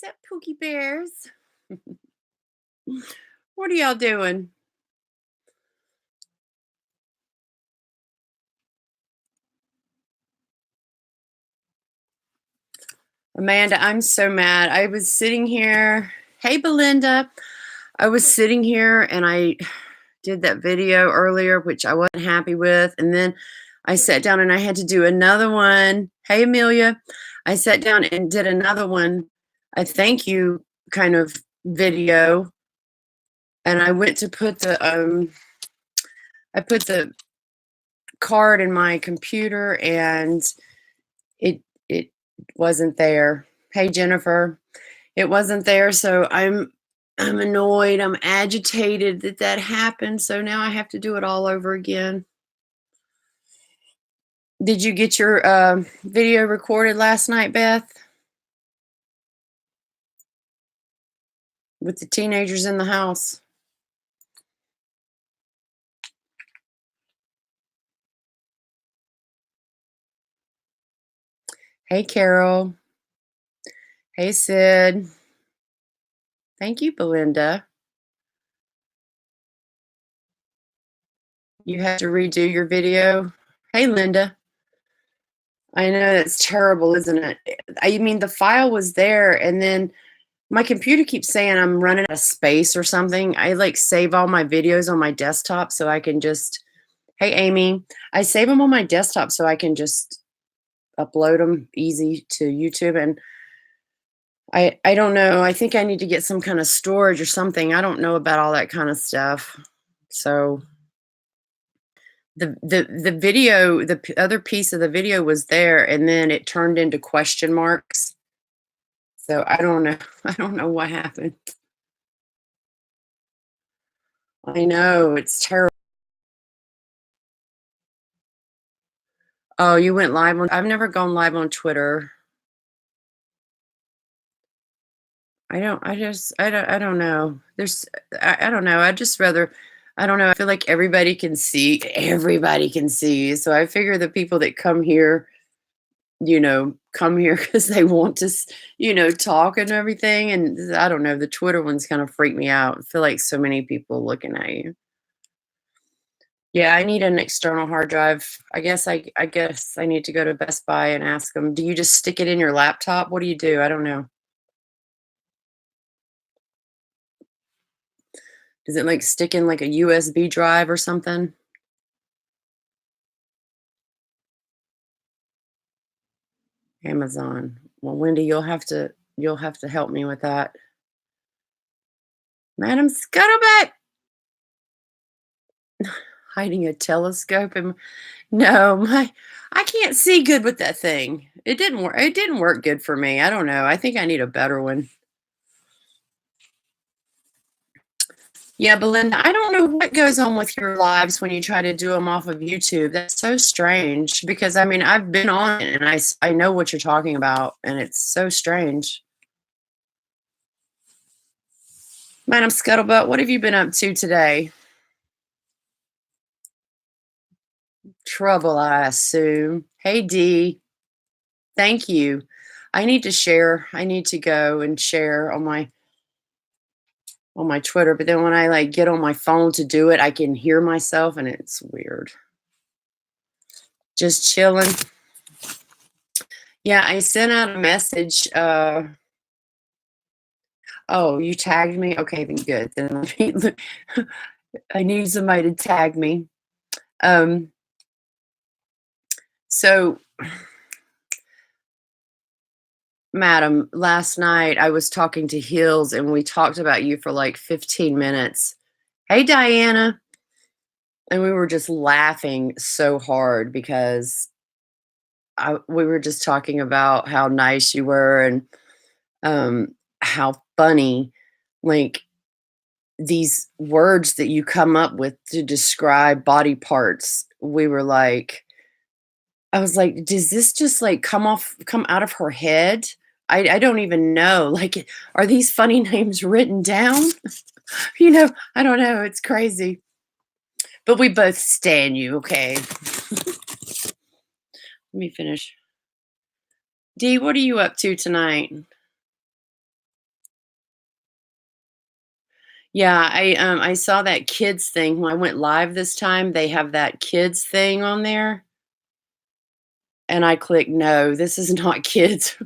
What's up, Pookie Bears? What are y'all doing? Amanda, I'm so mad. I was sitting here. Hey, Belinda. I was sitting here and I did that video earlier, which I wasn't happy with. And then I sat down and I had to do another one. Hey, Amelia. I sat down and did another one, a thank you kind of video. And I went to put I put the card in my computer and it wasn't there. Hey, Jennifer, it wasn't there, so I'm annoyed. I'm agitated that that happened. So now I have to do it all over again. Did you get your video recorded last night, Beth? With the teenagers in the house. Hey, Carol. Hey, Sid. Thank you, Belinda. You have to redo your video. Hey, Linda. I know that's terrible, isn't it? I mean, the file was there, and then my computer keeps saying I'm running out of space or something. I like save all my videos on my desktop so I can just, hey, Amy, I save them on my desktop so I can just upload them easy to YouTube. And I don't know. I think I need to get some kind of storage or something. I don't know about all that kind of stuff. So the video, other piece of the video was there, and then it turned into question marks. So I don't know. I don't know what happened. I know it's terrible. Oh, you went live on, I've never gone live on Twitter. I don't know. I don't know. I'd just rather, I don't know. I feel like everybody can see. So I figure the people that come here, come here because they want to, talk and everything. And I don't know. The Twitter ones kind of freak me out. I feel like so many people looking at you. Yeah, I need an external hard drive. I guess I need to go to Best Buy and ask them, do you just stick it in your laptop? What do you do? I don't know. Does it like stick in like a USB drive or something? Amazon. Well, Wendy, you'll have to help me with that. Madam Scuttlebutt hiding a telescope and no, I can't see good with that thing. It didn't work. It didn't work good for me. I don't know. I think I need a better one. Yeah, Belinda, I don't know what goes on with your lives when you try to do them off of YouTube. That's so strange because I mean, I've been on it and I know what you're talking about, and it's so strange. Madam Scuttlebutt, what have you been up to today? Trouble, I assume. Hey, Dee. Thank you. I need to share. I need to go and share on my Twitter, but then when I like get on my phone to do it, I can hear myself and it's weird. Just chilling. Yeah, I sent out a message. Oh, you tagged me? Okay, then good. Then I need somebody to tag me. So Madam, last night I was talking to Hills and we talked about you for like 15 minutes. Hey, Diana. And we were just laughing so hard because we were just talking about how nice you were and how funny, like these words that you come up with to describe body parts. I was like, does this just like come out of her head? I don't even know. Like, are these funny names written down? I don't know. It's crazy. But we both stan you, okay? Let me finish. Dee, what are you up to tonight? Yeah, I saw that kids thing when I went live this time, they have that kids thing on there, and I clicked, "No, this is not kids."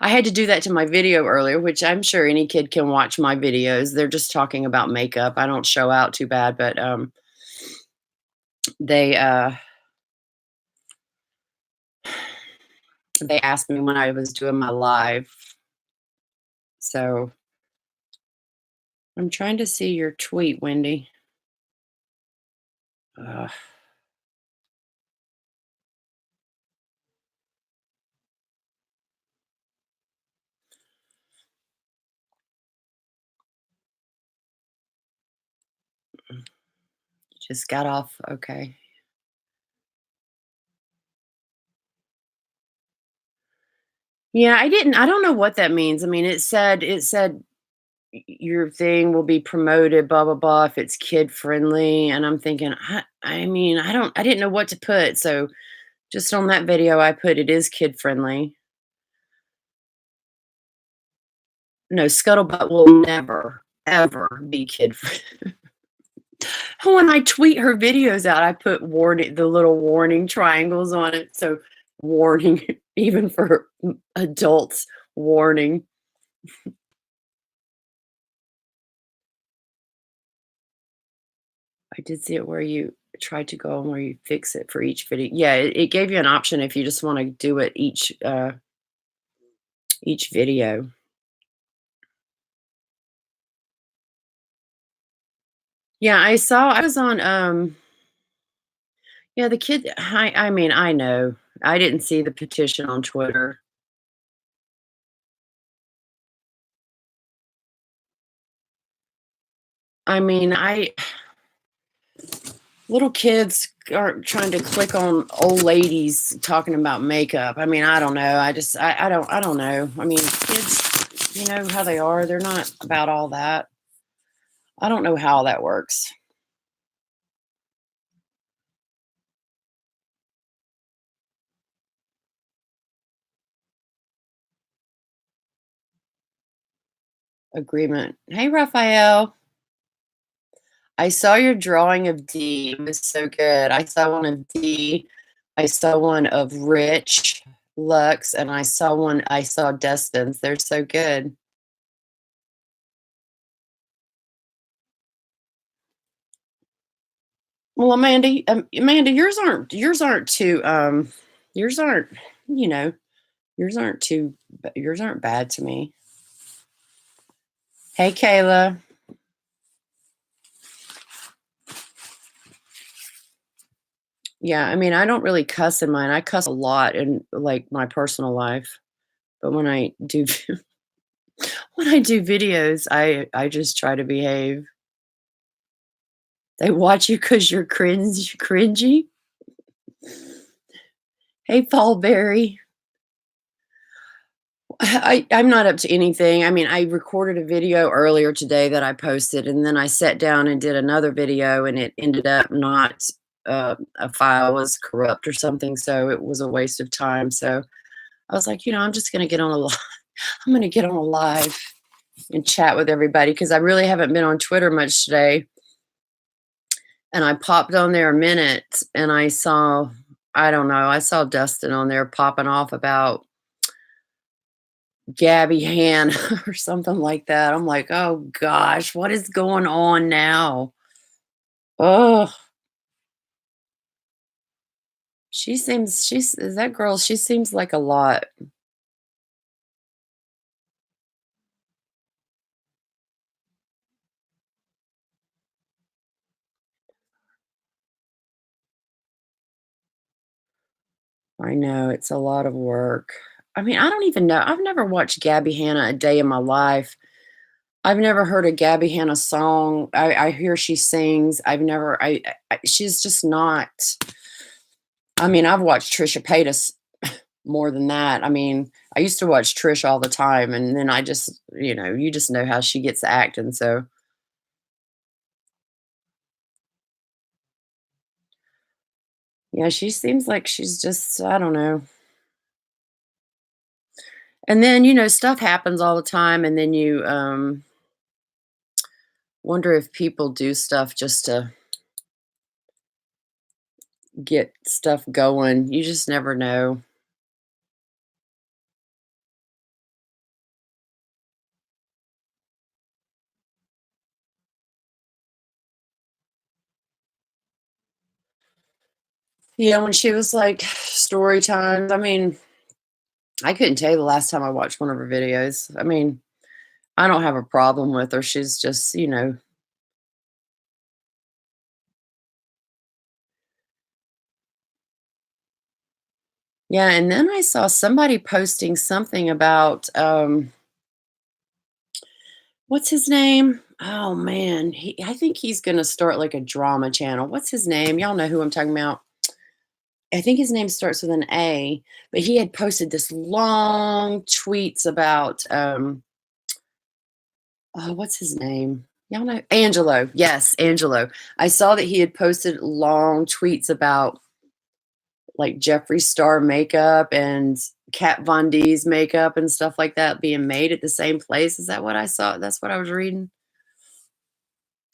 I had to do that to my video earlier, which I'm sure any kid can watch my videos. They're just talking about makeup. I don't show out too bad, but, they, uh they asked me when I was doing my live, so I'm trying to see your tweet, Wendy. Ugh, just got off, okay. Yeah, I don't know what that means. I mean, it said your thing will be promoted, blah blah blah, if it's kid friendly, and I'm thinking, I mean, I didn't know what to put, so just on that video, I put it is kid friendly. No, Scuttlebutt will never, ever be kid friendly. When I tweet her videos out, I put warning, the little warning triangles on it. So warning, even for adults, warning. I did see it where you tried to go and where you fix it for each video. Yeah, it gave you an option if you just want to do it each video. Yeah, I was on yeah, the kid I mean, I know. I didn't see the petition on Twitter. I mean, I little kids aren't trying to click on old ladies talking about makeup. I mean, I don't know. I don't know. I mean, kids, you know how they are. They're not about all that. I don't know how that works. Agreement. Hey, Raphael. I saw your drawing of D. It was so good. I saw one of D. I saw one of Rich, Lux, and I saw Destin's. They're so good. Well, Amanda, yours aren't too yours aren't, you know, yours aren't too yours aren't bad to me. Hey, Kayla. Yeah, I mean, I don't really cuss in mine. I cuss a lot in like my personal life, but when I do when I do videos, I just try to behave. They watch you because you're cringy. Hey, Fallberry. I'm not up to anything. I mean, I recorded a video earlier today that I posted, and then I sat down and did another video, and it ended up not a file was corrupt or something, so it was a waste of time. So I was like, I'm just gonna get on a live. I'm gonna get on a live and chat with everybody because I really haven't been on Twitter much today. And I popped on there a minute, and I don't know, I saw Dustin on there popping off about Gabby Hanna or something like that. I'm like, "Oh gosh, what is going on now?" Oh, she's that girl, she seems like a lot. I know, it's a lot of work. I mean, I don't even know. I've never watched Gabby Hanna a day in my life. I've never heard a Gabby Hanna song. I hear she sings. I've never I she's just not. I mean, I've watched Trisha Paytas more than that. I mean, I used to watch Trish all the time, and then I just, you just know how she gets acting. So yeah, she seems like she's just, I don't know. And then, stuff happens all the time, and then Wonder if people do stuff just to get stuff going. You just never know. Yeah, when she was like story times, I mean, I couldn't tell you the last time I watched one of her videos. I mean, I don't have a problem with her. She's just, yeah. And then I saw somebody posting something about what's his name? Oh man, I think he's gonna start like a drama channel. What's his name? Y'all know who I'm talking about. I think his name starts with an A, but he had posted this long tweets about oh, what's his name? Y'all know Angelo. Yes, Angelo. I saw that he had posted long tweets about like Jeffree Star makeup and Kat Von D's makeup and stuff like that being made at the same place. Is that what I saw? That's what I was reading.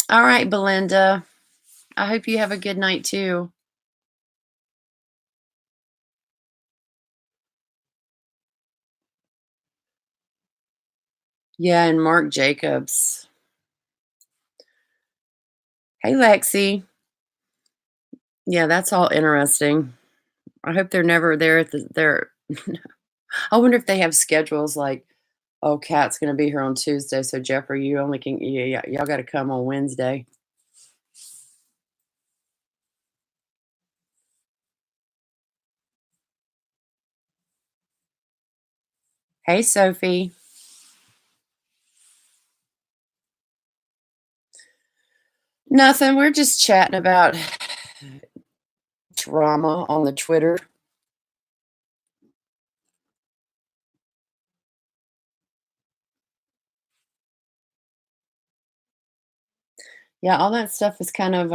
All right, Belinda. I hope you have a good night too. Yeah, and Marc Jacobs. Hey, Lexi. Yeah, that's all interesting. I hope they're never there at their. I wonder if they have schedules like, oh, Kat's gonna be here on Tuesday, so Jeffrey, you only can, yeah, y'all got to come on Wednesday. Hey, Sophie. Nothing. We're just chatting about drama on the Twitter. Yeah, all that stuff is kind of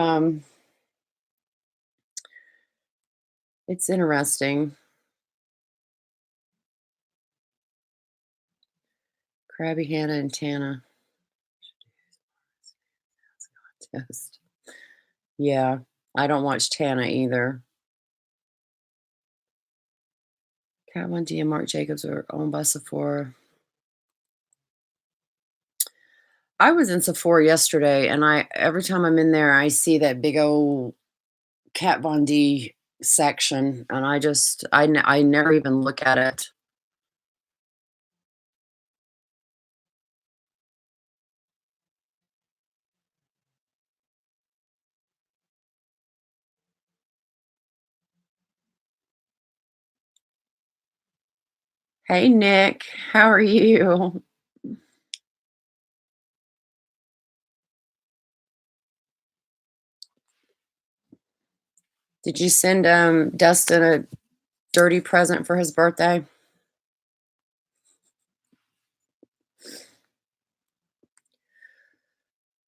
it's interesting. Krabby Hannah and Tana. Toast. Yeah, I don't watch Tana either. Kat Von D and Marc Jacobs are owned by Sephora. I was in Sephora yesterday, and I every time I'm in there, I see that big old Kat Von D section, and I never even look at it. Hey, Nick, how are you? Did you send Dustin a dirty present for his birthday?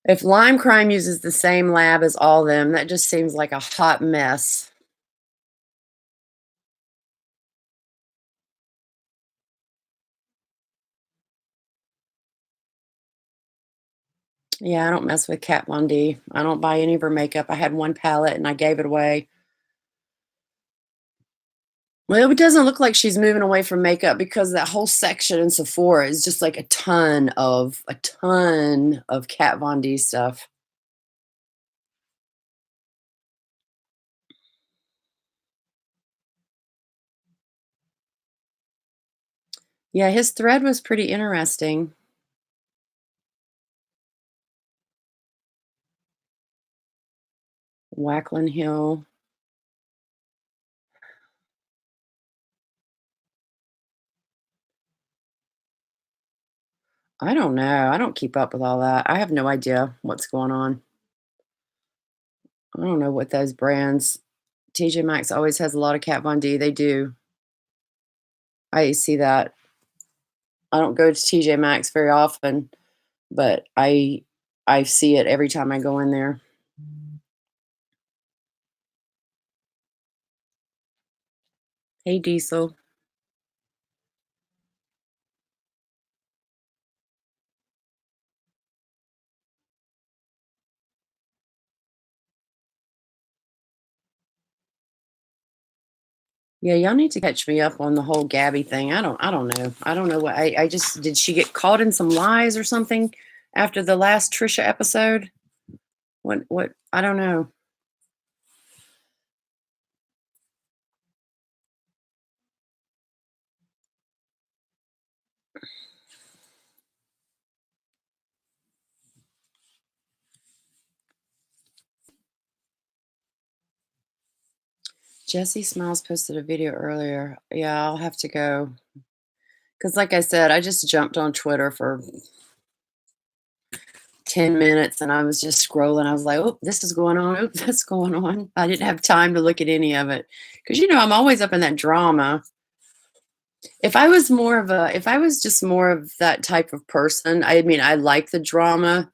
If Lime Crime uses the same lab as all them, that just seems like a hot mess. Yeah, I don't mess with Kat Von D. I don't buy any of her makeup. I had one palette and I gave it away. Well, it doesn't look like she's moving away from makeup because that whole section in Sephora is just like a ton of Kat Von D stuff. Yeah, his thread was pretty interesting. Wackland Hill. I don't know. I don't keep up with all that. I have no idea what's going on. I don't know what those brands. TJ Maxx always has a lot of Kat Von D. They do. I see that. I don't go to TJ Maxx very often, but I see it every time I go in there. Hey, Diesel. Yeah, y'all need to catch me up on the whole Gabby thing. I don't know. I don't know what I just did she get caught in some lies or something after the last Trisha episode? What I don't know. Jesse Smiles posted a video earlier. Yeah, I'll have to go. Because like I said, I just jumped on Twitter for 10 minutes and I was just scrolling. I was like, oh, this is going on. Oh, that's going on. I didn't have time to look at any of it. Because I'm always up in that drama. If I was just more of that type of person, I mean, I like the drama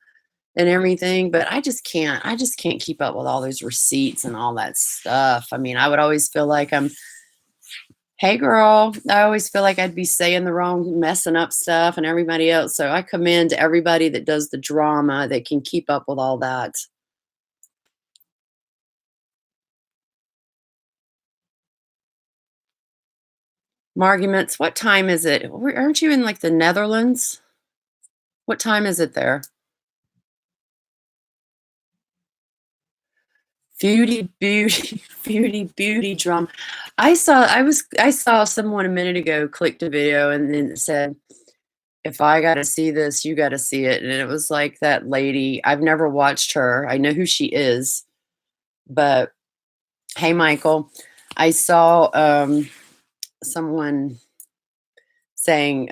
and everything, but I just can't keep up with all those receipts and all that stuff. I mean, I would always feel like hey girl, I always feel like I'd be saying the wrong, messing up stuff and everybody else. So I commend everybody that does the drama that can keep up with all that. Arguments. What time is it? Aren't you in like the Netherlands? What time is it there? Beauty, beauty, beauty, beauty drum. I saw someone a minute ago clicked a video and then it said, if I gotta see this, you gotta see it. And it was like that lady. I've never watched her. I know who she is, but hey Michael. I saw someone saying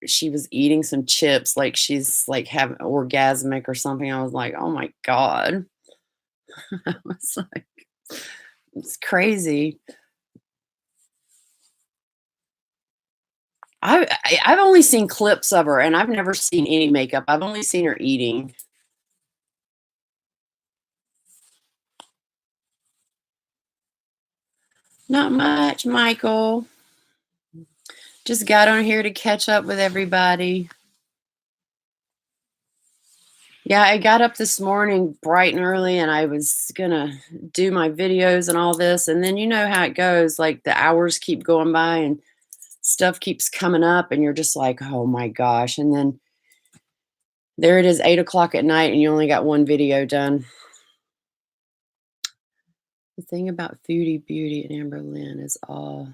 she was eating some chips like she's like having orgasmic or something. I was like, oh my God. I was like, it's crazy. I've only seen clips of her, and I've never seen any makeup. I've only seen her eating. Not much, Michael. Just got on here to catch up with everybody. Yeah, I got up this morning bright and early, and I was gonna do my videos and all this, and then you know how it goes. Like the hours keep going by, and stuff keeps coming up, and you're just like, oh my gosh. And then there it is, 8 o'clock at night, and you only got one video done. The thing about Foodie Beauty and Amber Lynn is all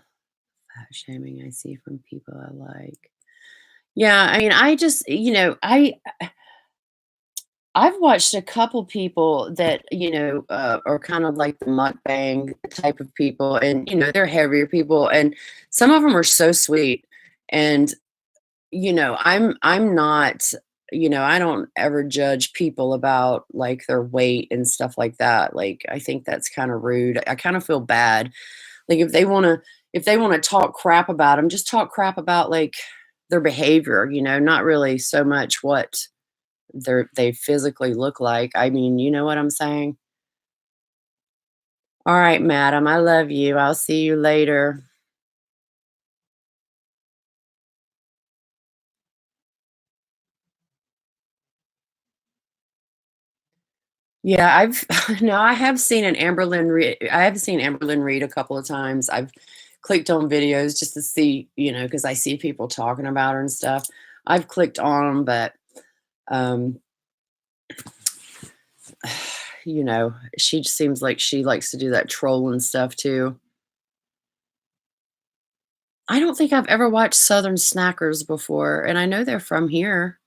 fat shaming I see from people I like. Yeah, I mean, I just, I've watched a couple people that, are kind of like the mukbang type of people, and they're heavier people, and some of them are so sweet. And I'm not, I don't ever judge people about like their weight and stuff like that. Like I think that's kind of rude. I kind of feel bad. Like if they want to talk crap about them, just talk crap about like their behavior, not really so much what they physically look like. I mean, you know what I'm saying? All right, madam, I love you. I'll see you later. Yeah, I've no, I have seen an Amberlyn Reid. I have seen Amberlyn Reid a couple of times. I've clicked on videos just to see, because I see people talking about her and stuff. I've clicked on them, but um, she just seems like she likes to do that trolling stuff too. I don't think I've ever watched Southern Snackers before, and I know they're from here.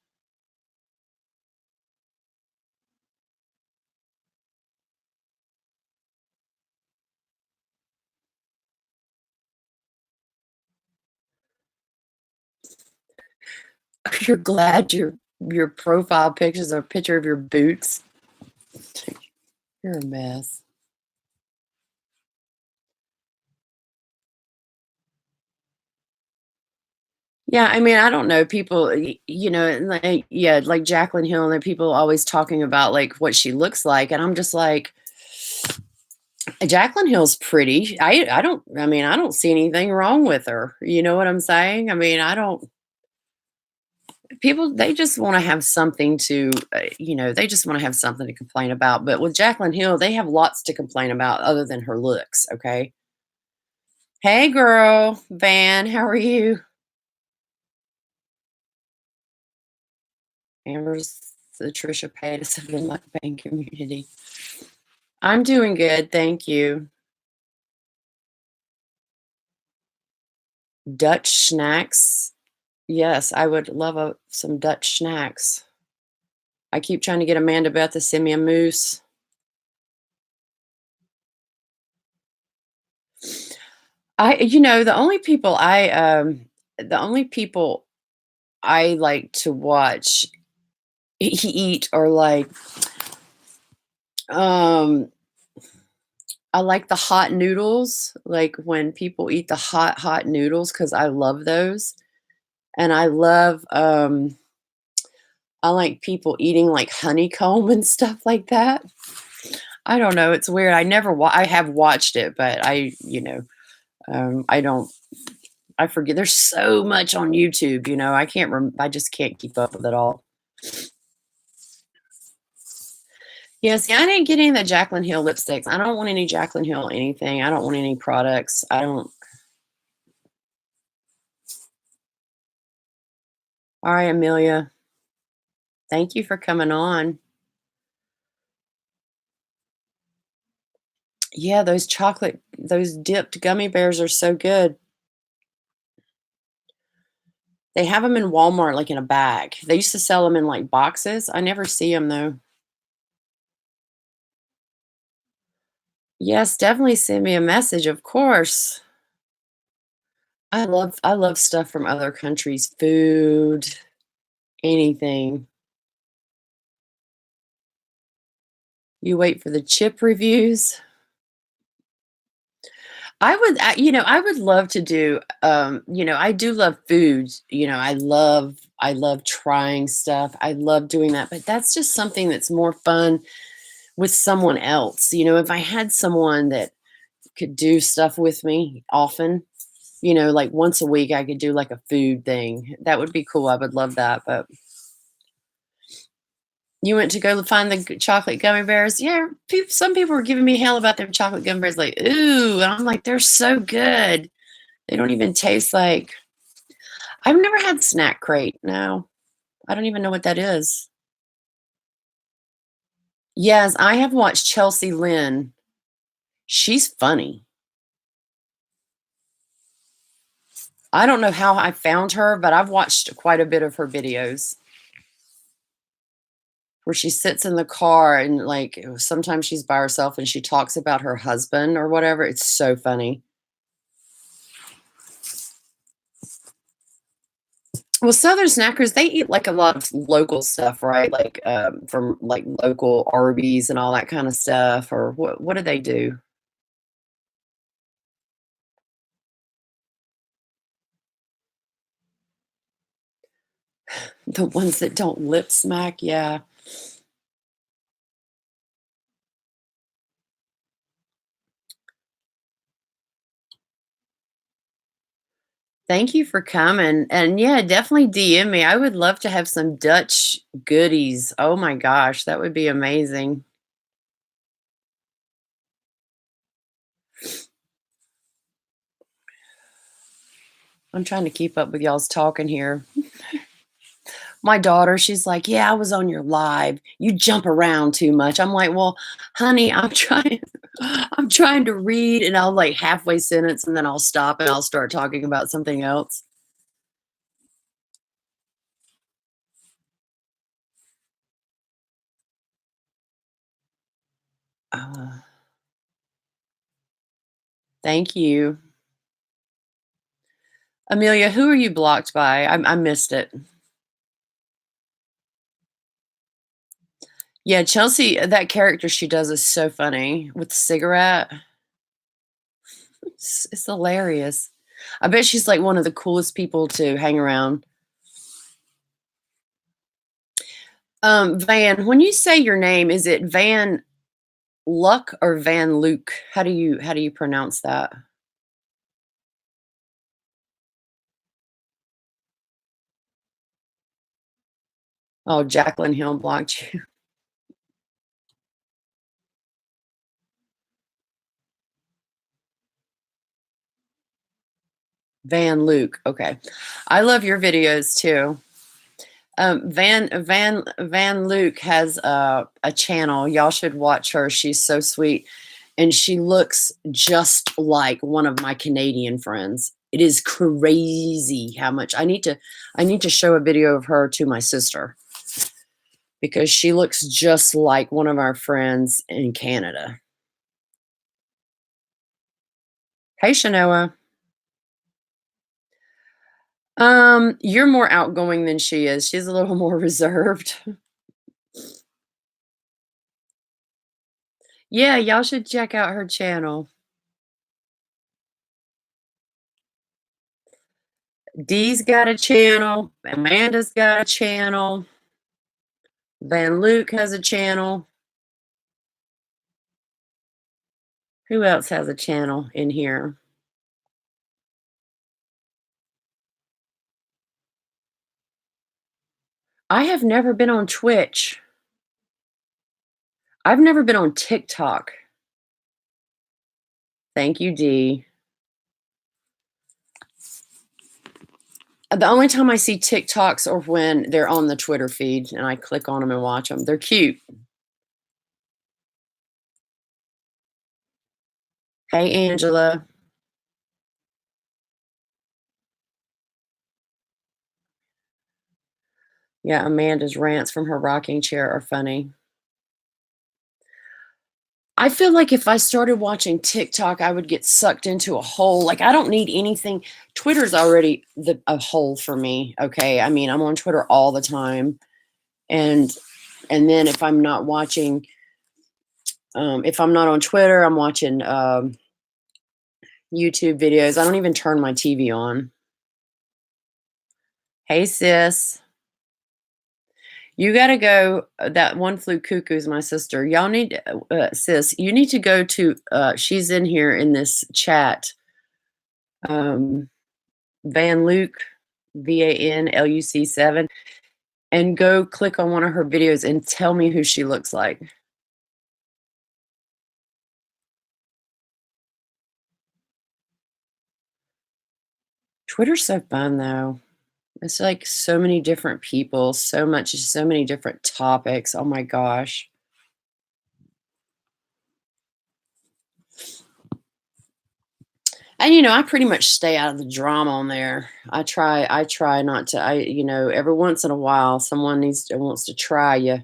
You're glad your profile picture is a picture of your boots. You're a mess. Yeah, I mean, I don't know. People, like, yeah, like Jaclyn Hill, and people always talking about like what she looks like, and I'm just like, Jaclyn Hill's pretty. I mean, I don't see anything wrong with her. You know what I'm saying? I mean, I don't. People, they just want to have something to, they just want to have something to complain about. But with Jaclyn Hill, they have lots to complain about other than her looks. Okay. Hey girl, Van, how are you? Amber's the Trisha Paytas of the mukbang community. I'm doing good, thank you. Dutch snacks. Yes, I would love some Dutch snacks. I keep trying to get Amanda Beth to send me a mousse. The only people I like to watch eat are like um I like the hot noodles, like when people eat the hot noodles because I love those. And I like people eating like honeycomb and stuff like that. I don't know, it's weird. I have watched it, but I don't I forget. There's so much on YouTube, I just can't keep up with it all. Yeah, see, I didn't get any of the Jaclyn Hill lipsticks. I don't want any Jaclyn Hill anything. I don't want any products. I don't. All right, Amelia. Thank you for coming on. Yeah, those dipped gummy bears are so good. They have them in Walmart, like in a bag. They used to sell them in like boxes. I never see them though. Yes, definitely send me a message, of course. I love stuff from other countries, food, anything. You wait for the chip reviews. I would love to do, I do love foods. I love trying stuff. I love doing that, but that's just something that's more fun with someone else. If I had someone that could do stuff with me often, like once a week, I could do like a food thing. That would be cool. I would love that. But you went to go find the chocolate gummy bears. Yeah, some people were giving me hell about them chocolate gummy bears. Like, ooh, and I'm like, they're so good. They don't even taste like. I've never had Snack Crate. No, I don't even know what that is. Yes, I have watched Chelsea Lynn. She's funny. I don't know how I found her, but I've watched quite a bit of her videos where she sits in the car and like sometimes she's by herself and she talks about her husband or whatever. It's so funny. Well, Southern Snackers, they eat like a lot of local stuff, right? Like from like local Arby's and all that kind of stuff. Or what do they do? The ones that don't lip smack, yeah. Thank you for coming. And yeah, definitely DM me. I would love to have some Dutch goodies. Oh my gosh, that would be amazing. I'm trying to keep up with y'all's talking here. My daughter, she's like, "Yeah, I was on your live. You jump around too much." I'm like, "Well, honey, I'm trying I'm trying to read," and I'll like halfway sentence and then I'll stop and I'll start talking about something else. Uh, Thank you. Amelia, who are you blocked by? I missed it. Yeah, Chelsea, that character she does is so funny with the cigarette. It's hilarious. I bet she's like one of the coolest people to hang around. Van, when you say your name, is it Van Luck or Van Luke? How do you pronounce that? Oh, Jacqueline Hill blocked you. Van Luke. Okay. I love your videos too. Van Luke has a channel. Y'all should watch her. She's so sweet, and she looks just like one of my Canadian friends. It is crazy how much I need to show a video of her to my sister because she looks just like one of our friends in Canada. Hey, Shanoa. You're more outgoing than she is. She's a little more reserved. Yeah, y'all should check out her channel. Dee's got a channel. Amanda's got a channel. Van Luke has a channel. Who else has a channel in here? I have never been on Twitch. I've never been on TikTok. Thank you, Dee. The only time I see TikToks are when they're on the Twitter feed and I click on them and watch them. They're cute. Hey, Angela. Yeah, Amanda's rants from her rocking chair are funny. I feel like if I started watching TikTok, I would get sucked into a hole. Like I don't need anything. Twitter's already a hole for me. Okay. I mean, I'm on Twitter all the time. And then if I'm not watching, if I'm not on Twitter, I'm watching YouTube videos. I don't even turn my TV on. Hey sis. You got to go. That one flew cuckoo is my sister. Y'all need, sis, you need to go to, she's in here in this chat. Van Luke, VANLUC7, and go click on one of her videos and tell me who she looks like. Twitter's so fun though. It's like so many different people, so many different topics. Oh my gosh. And I pretty much stay out of the drama on there. I try not to. Every once in a while someone wants to try you.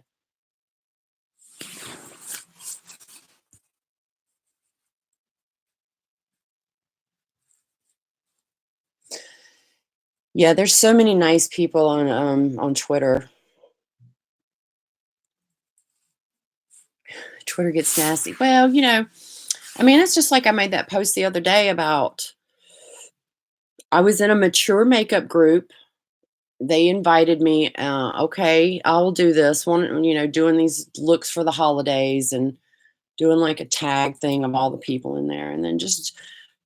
Yeah, there's so many nice people on Twitter. Twitter gets nasty. Well, I mean, it's just like I made that post the other day about I was in a mature makeup group. They invited me, okay, I'll do this one, doing these looks for the holidays and doing like a tag thing of all the people in there, and then just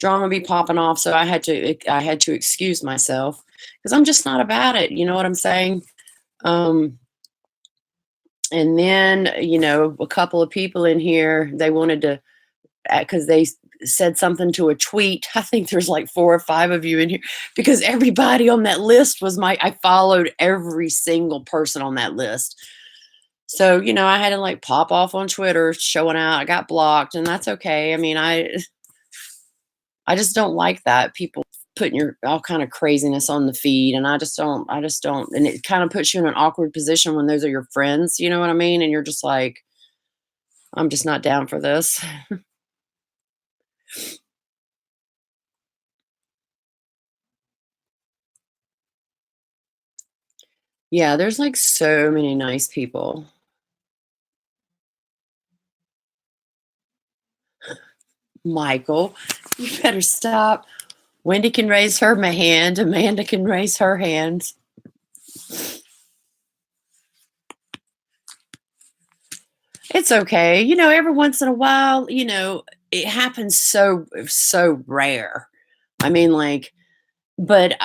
drama be popping off. So I had to excuse myself because I'm just not about it. You know what I'm saying? Um, and then, a couple of people in here, they wanted to, because they said something to a tweet. I think there's like 4 or 5 of you in here because everybody on that list I followed every single person on that list. So, I had to like pop off on Twitter showing out. I got blocked and that's okay. I mean, I just don't like that. People putting your all kind of craziness on the feed. And I just don't, and it kind of puts you in an awkward position when those are your friends, you know what I mean? And you're just like, I'm just not down for this. Yeah, there's like so many nice people. Michael, you better stop. Wendy can raise her hand. Amanda can raise her hand. It's okay. Every once in a while, it happens so rare. I mean, like, but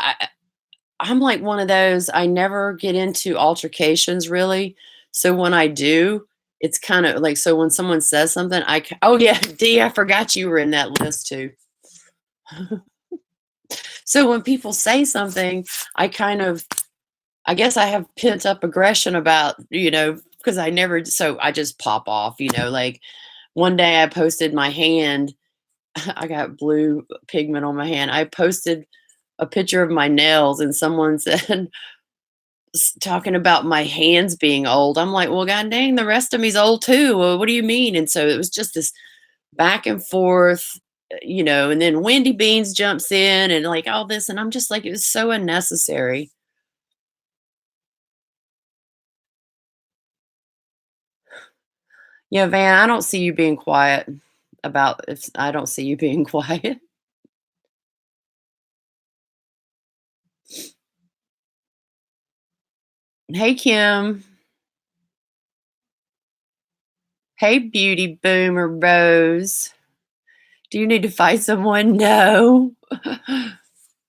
I'm like one of those, I never get into altercations really. So when I do, it's kind of like, so when someone says something, oh yeah, Dee, I forgot you were in that list too. So when people say something, I kind of I guess I have pent up aggression about, because I never so I just pop off, like one day I posted my hand. I got blue pigment on my hand. I posted a picture of my nails and someone said talking about my hands being old. I'm like, well, god dang, the rest of me's old too. Well, what do you mean? And so it was just this back and forth, and then Wendy Beans jumps in and like all this. And I'm just like, it was so unnecessary. Yeah, Van, I don't see you being quiet about if I don't see you being quiet. Hey, Kim. Hey, Beauty Boomer Rose. Do you need to fight someone? No.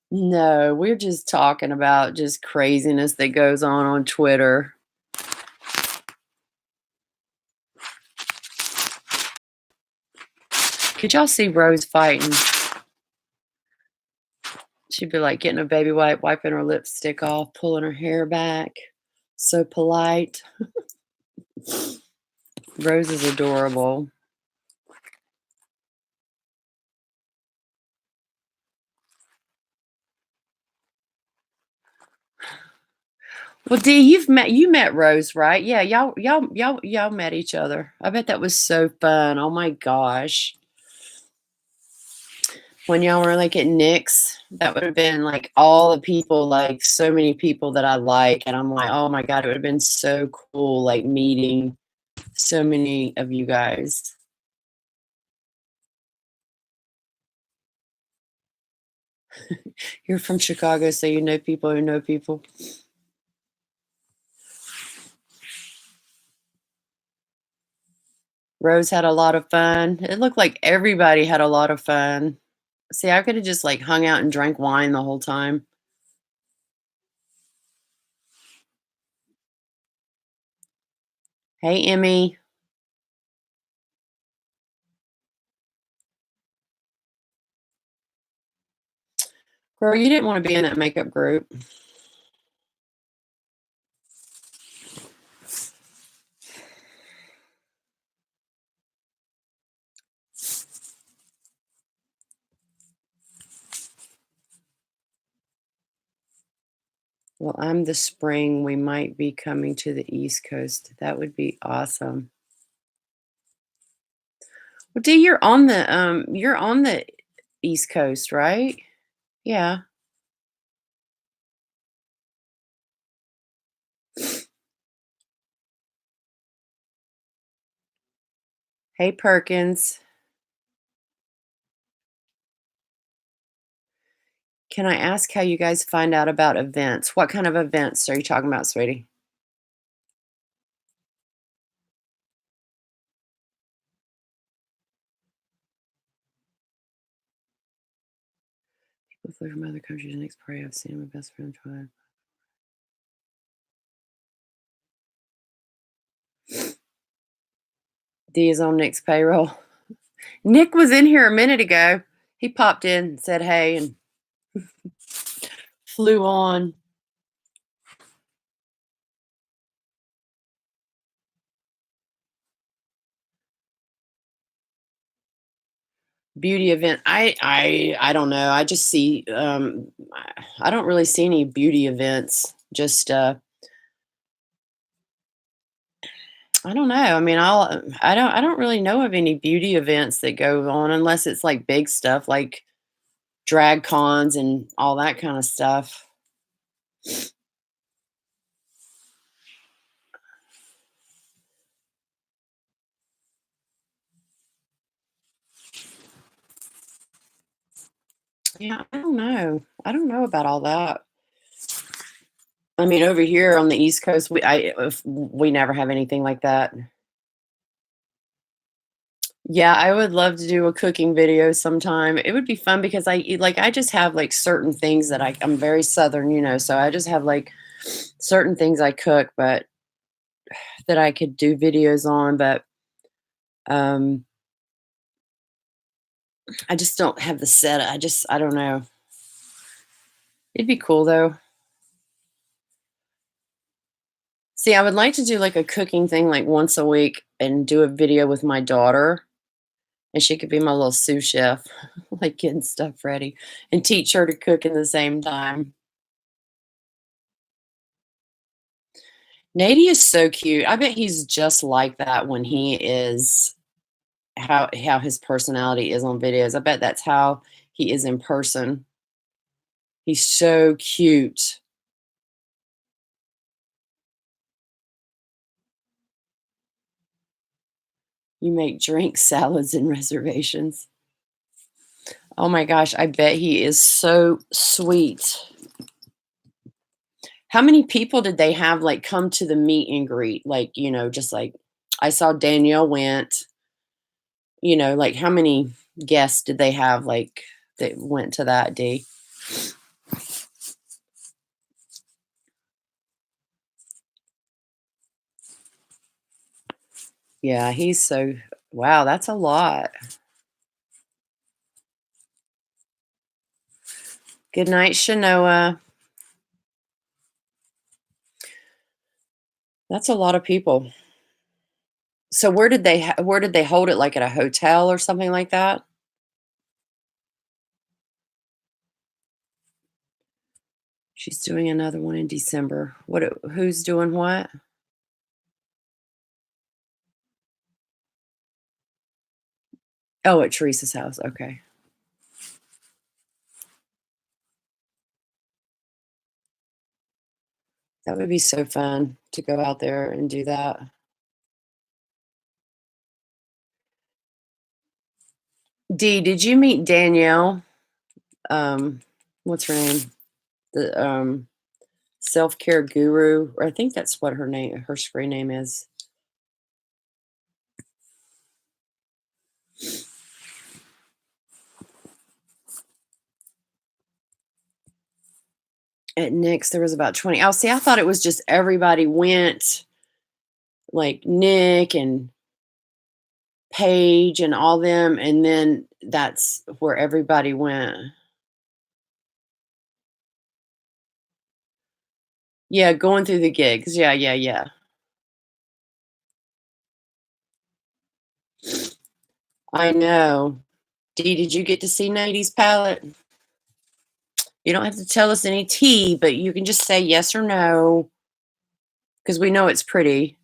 No, we're just talking about just craziness that goes on Twitter. Could y'all see Rose fighting? She'd be like getting a baby wipe, wiping her lipstick off, pulling her hair back. So polite. Rose is adorable. Well, Dee, you met Rose, right? Yeah, y'all met each other. I bet that was so fun. Oh my gosh. When y'all were like at Nick's, that would have been like all the people, like so many people that I like. And I'm like, oh my God, it would have been so cool, like meeting so many of you guys. You're from Chicago, so you know people who know people. Rose had a lot of fun. It looked like everybody had a lot of fun. See, I could have just like hung out and drank wine the whole time. Hey, Emmy. Girl, you didn't want to be in that makeup group. Well, I'm the spring. We might be coming to the East Coast. That would be awesome. Well, D, you're on the East Coast, right? Yeah. Hey, Perkins. Can I ask how you guys find out about events? What kind of events are you talking about, sweetie? People flew from other countries. Next party I've seen my best friend try. D is on Nick's payroll. Nick was in here a minute ago. He popped in and said hey and flew on. Beauty event. I don't know. I just see I don't really see any beauty events. Just I don't know. I mean, I don't really know of any beauty events that go on unless it's like big stuff like drag cons and all that kind of stuff. Yeah, I don't know. I don't know about all that. I mean, over here on the East Coast, we never have anything like that. Yeah, I would love to do a cooking video sometime. It would be fun because I just have like certain things that I'm very southern, so I just have like certain things I cook, but that I could do videos on, but um I just don't have the set. I don't know. It'd be cool though. See, I would like to do like a cooking thing like once a week and do a video with my daughter, and she could be my little sous chef, like getting stuff ready and teach her to cook in the same time. Nady is so cute. I bet he's just like that when he is how his personality is on videos. I bet that's how he is in person. He's so cute. You make drink salads and reservations. Oh my gosh, I bet he is so sweet. How many people did they have, like, come to the meet and greet? Like, just like I saw Danielle went, like, how many guests did they have, like, that went to that day? Yeah, he's so wow, that's a lot. Good night, Shanoa. That's a lot of people. So where did they hold it, like, at a hotel or something like that? She's doing another one in December. Who's doing what? Oh, at Teresa's house, okay. That would be so fun to go out there and do that. Dee, did you meet Danielle? Um, what's her name? The, self-care guru, or I think that's what her screen name is. At Nick's, there was about 20. Oh, see, I thought it was just everybody went, like Nick and Paige and all them, and then that's where everybody went. Yeah, going through the gigs. Yeah, yeah, yeah. I know. Dee, did you get to see Nady's palette? You don't have to tell us any tea, but you can just say yes or no because we know it's pretty.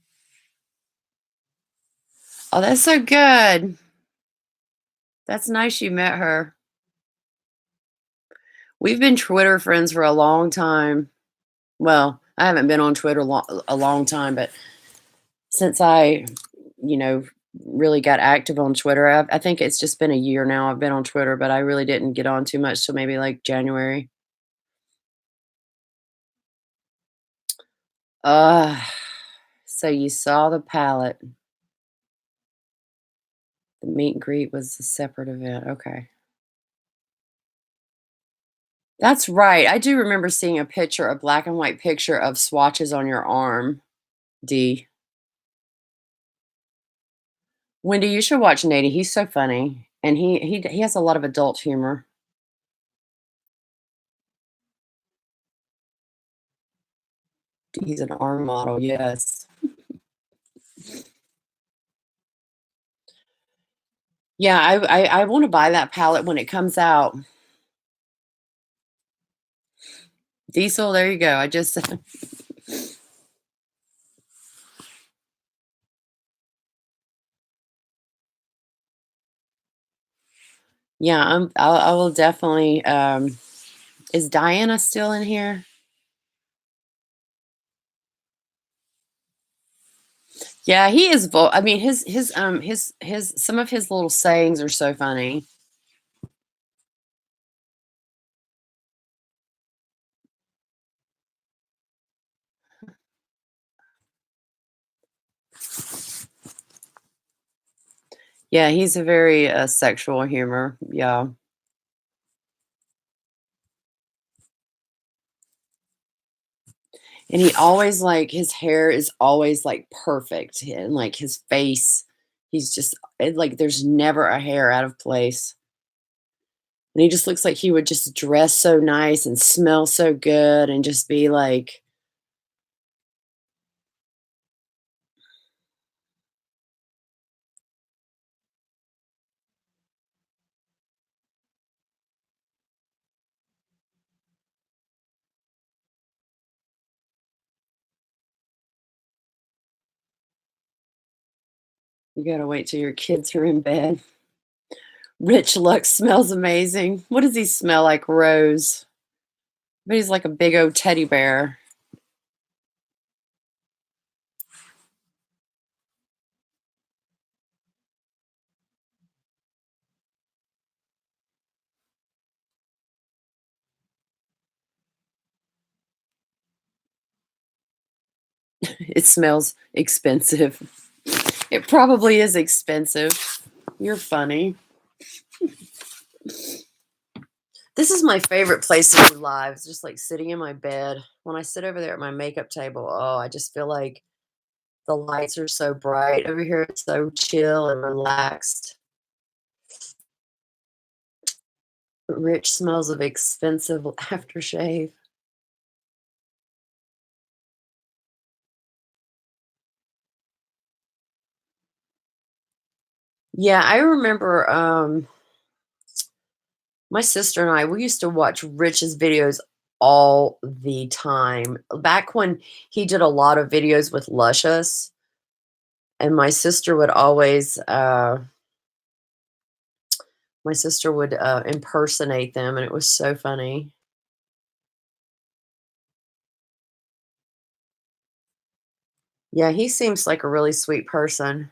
Oh, that's so good. That's nice you met her. We've been Twitter friends for a long time. Well, I haven't been on Twitter a long time, but since I, you know, really got active on Twitter, I think it's just been a year now I've been on Twitter, but I really didn't get on too much till maybe like January. Uh, so you saw the palette. The meet and greet was a separate event. Okay. That's right. I do remember seeing a black and white picture of swatches on your arm, D. Wendy, you should watch Nady. He's so funny, and he has a lot of adult humor. He's an arm model, yes. Yeah, I wanna buy that palette when it comes out. Diesel, there you go. I just yeah, I will definitely, is Diana still in here? Yeah, he is I mean, his some of his little sayings are so funny. Yeah, he's a very, sexual humor, yeah. And he always, like his hair is always, like, perfect, and, like, his face, he's just like, there's never a hair out of place. And he just looks like he would just dress so nice and smell so good and just be like, "You gotta wait till your kids are in bed." Rich Lux smells amazing. What does he smell like? Rose. But he's like a big old teddy bear. It smells expensive. It probably is expensive. You're funny. This is my favorite place to do lives, just like sitting in my bed. When I sit over there at my makeup table, oh, I just feel like the lights are so bright. Over here, it's so chill and relaxed. Rich smells of expensive aftershave. Yeah, I remember my sister and I, we used to watch Rich's videos all the time. Back when he did a lot of videos with Luscious, and my sister would impersonate them, and it was so funny. Yeah, he seems like a really sweet person.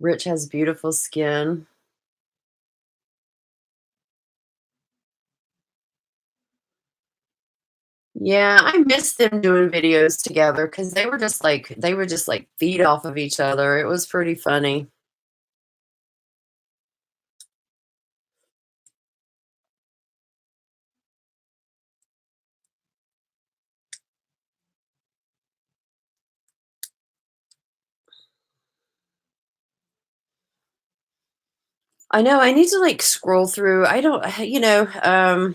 Rich has beautiful skin. Yeah, I miss them doing videos together because they would just like feed off of each other. It was pretty funny. I know I need to like scroll through. I don't, I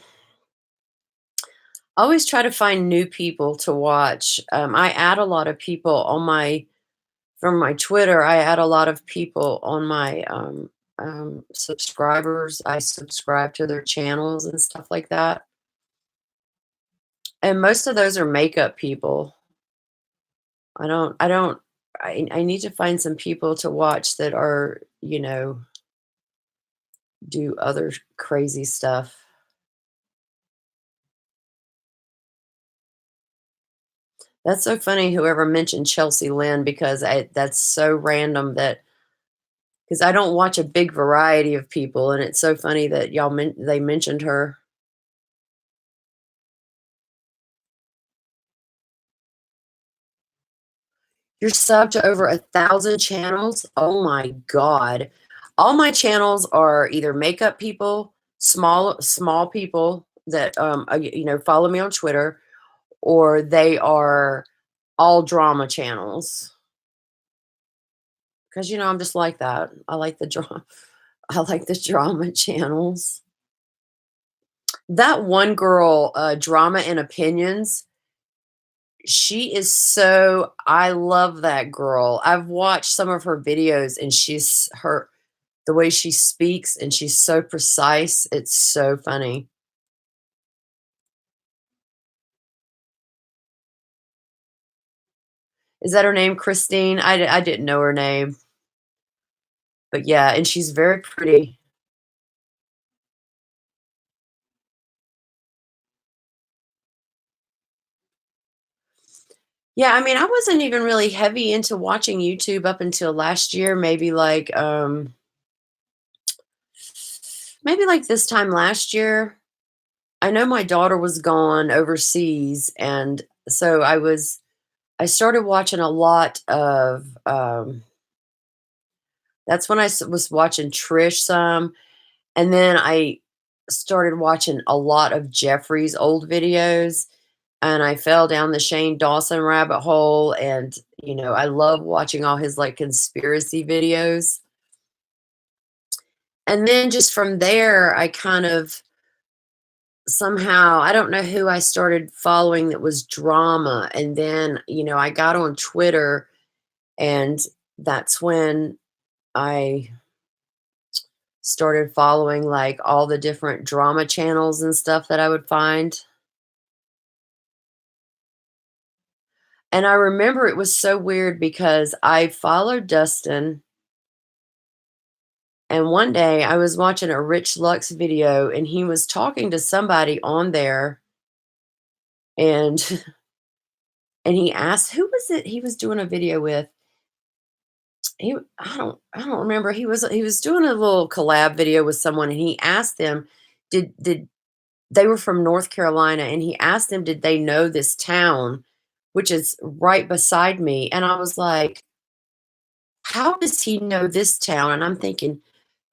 always try to find new people to watch. I add a lot of people on my from my Twitter. I add a lot of people on my subscribers. I subscribe to their channels and stuff like that. And most of those are makeup people. I don't. I need to find some people to watch that are, do other crazy stuff. That's so funny whoever mentioned Chelsea Lynn because that's so random that because I don't watch a big variety of people, and it's so funny that they mentioned her. You're sub to over 1,000 channels? Oh my god. All my channels are either makeup people, small people that, follow me on Twitter, or they are all drama channels. 'Cause, I'm just like that. I like the drama. I like the drama channels. That one girl, Drama and Opinions, she is so I love that girl. I've watched some of her videos and the way she speaks and she's so precise, it's so funny. Is that her name, Christine? I didn't know her name, but yeah, and she's very pretty. Yeah, I mean, I wasn't even really heavy into watching YouTube up until last year, maybe like this time last year. I know my daughter was gone overseas, and so I started watching a lot of, that's when was watching Trish some, and then I started watching a lot of Jeffrey's old videos, and I fell down the Shane Dawson rabbit hole, and I love watching all his, like, conspiracy videos. And then just from there, I kind of somehow I don't know who I started following that was drama, and then, I got on Twitter, and that's when I started following, like, all the different drama channels and stuff that I would find. And I remember it was so weird because I followed Dustin, and one day I was watching a Rich Lux video, and he was talking to somebody on there, and and he asked who was it he was doing a video with? I don't remember. He was doing a little collab video with someone, and he asked them, did they were from North Carolina, and he asked them, did they know this town, which is right beside me, and I was like, how does he know this town? And I'm thinking,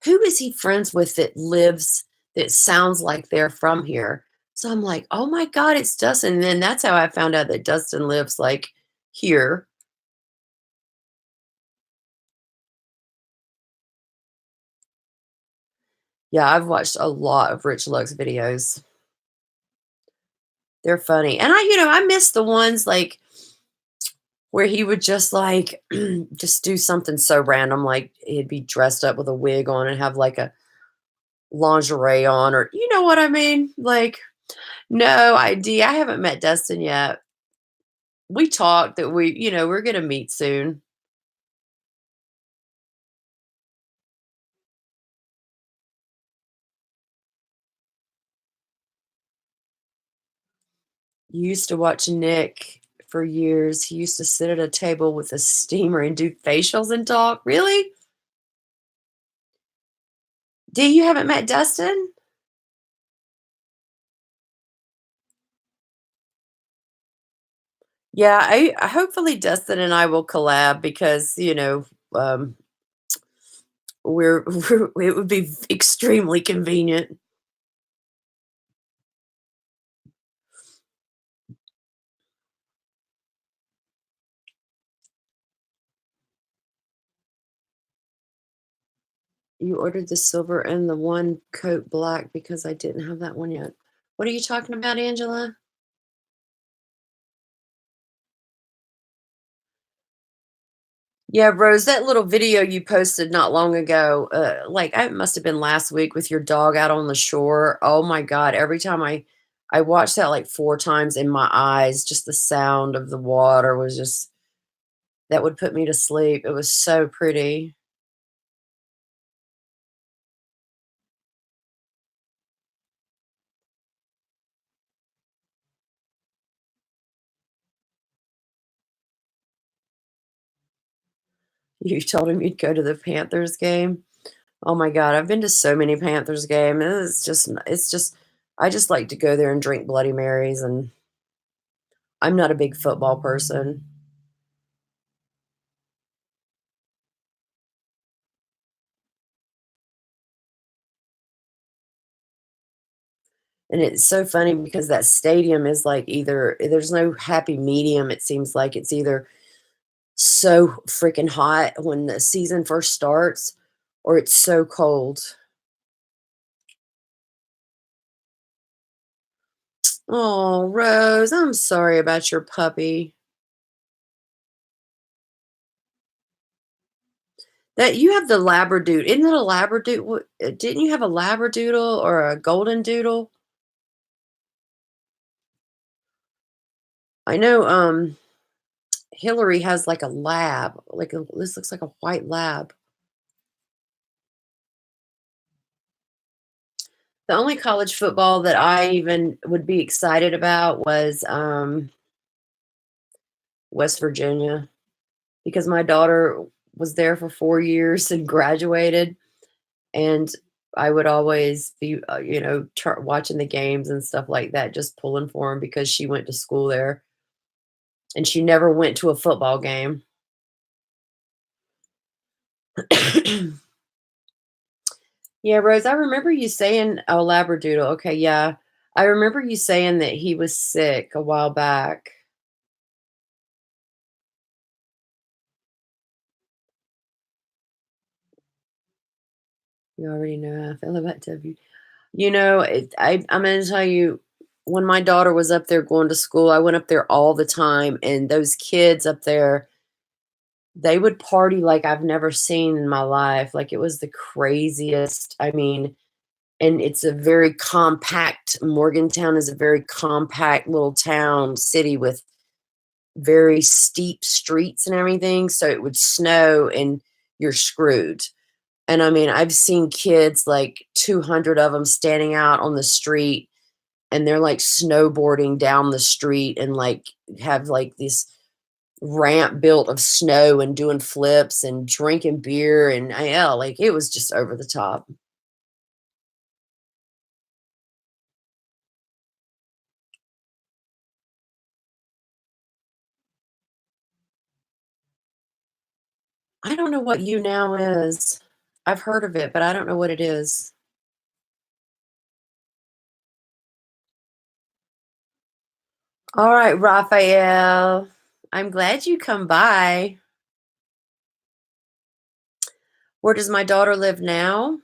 who is he friends with that sounds like they're from here? So I'm like, oh my God, it's Dustin. And then that's how I found out that Dustin lives like here. Yeah, I've watched a lot of Rich Lux videos. They're funny. And I miss the ones like where he would just like just do something so random, like he'd be dressed up with a wig on and have like a lingerie on, or you know what I mean? Like, no idea. I haven't met Dustin yet. We talked that we're gonna meet soon. Used to watch Nick for years. He used to sit at a table with a steamer and do facials and talk. Really? D, you haven't met Dustin? Yeah, hopefully Dustin and I will collab because, um, it would be extremely convenient. You ordered the silver and the one coat black because I didn't have that one yet. What are you talking about, Angela? Yeah, Rose, that little video you posted not long ago, like it must have been last week with your dog out on the shore. Oh my God. Every time I watched that like four times in my eyes, just the sound of the water was just that would put me to sleep. It was so pretty. You told him you'd go to the Panthers game. Oh my God, I've been to so many Panthers game. It's just I just like to go there and drink Bloody Marys, and I'm not a big football person. And it's so funny because that stadium is like either there's no happy medium, it seems like it's either so freaking hot when the season first starts or it's so cold. Oh, Rose, I'm sorry about your puppy. That you have the Labradoodle. Isn't it a Labradoodle? Didn't you have a Labradoodle or a Golden Doodle? I know Hillary has like a lab. This looks like a white lab. The only college football that I even would be excited about was West Virginia because my daughter was there for 4 years and graduated, and I would always be, watching the games and stuff like that, just pulling for them because she went to school there, and she never went to a football game. Yeah, Rose, I remember you saying oh, Labradoodle. Okay, yeah. I remember you saying that he was sick a while back. You already know how I feel about W. You know, I'm gonna tell you, when my daughter was up there going to school, I went up there all the time, and those kids up there, they would party like I've never seen in my life. Like, it was the craziest. I mean, and it's a very compact Morgantown is a very compact little town, city with very steep streets and everything, so it would snow and you're screwed. And I mean, I've seen kids, like 200 of them standing out on the street, and they're, like, snowboarding down the street and, like, have, like, this ramp built of snow and doing flips and drinking beer, and yeah, like, it was just over the top. I don't know what You Now is. I've heard of it, but I don't know what it is. Alright, Raphael. I'm glad you come by. Where does my daughter live now?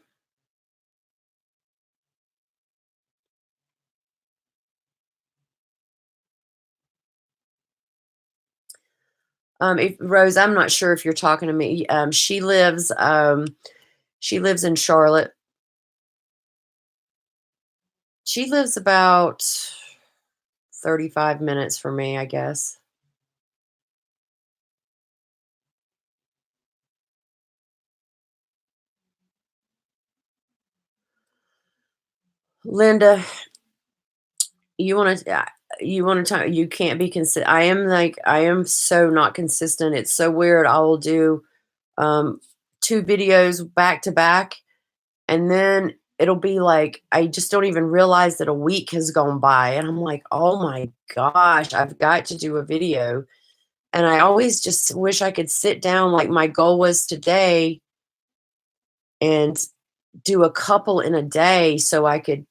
If Rose, I'm not sure if you're talking to me. She lives in Charlotte. She lives about 35 minutes from me, I guess. Linda, you wanna you wanna talk you can't be consi I am so not consistent. It's so weird. I will do, um, 2 videos back to back, and then it'll be like, I just don't even realize that a week has gone by, and I'm like, "Oh my gosh, I've got to do a video." And I always just wish I could sit down, like my goal was today, and do a couple in a day so I could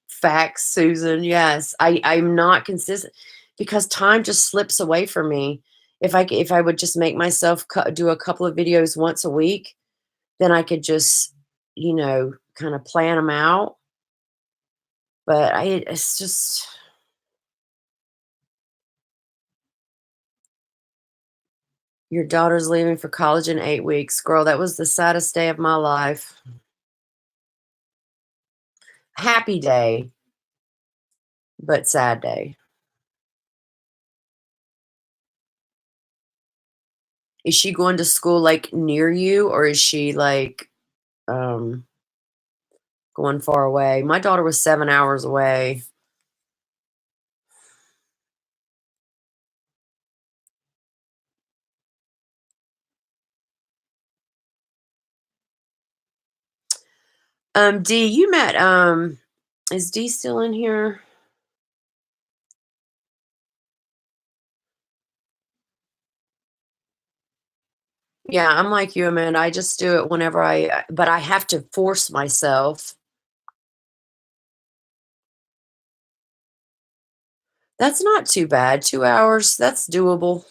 facts, Susan, yes. I'm not consistent because time just slips away from me. If I would just make myself do a couple of videos once a week, then I could just, kinda plan them out, but it's just your daughter's leaving for college in 8 weeks. Girl, that was the saddest day of my life. Happy day, but sad day. Is she going to school, like, near you, or is she, like, um, going far away? My daughter was 7 hours away. D, you met, is D still in here? Yeah, I'm like you, Amanda. I just do it whenever but I have to force myself. That's not too bad. 2 hours, that's doable.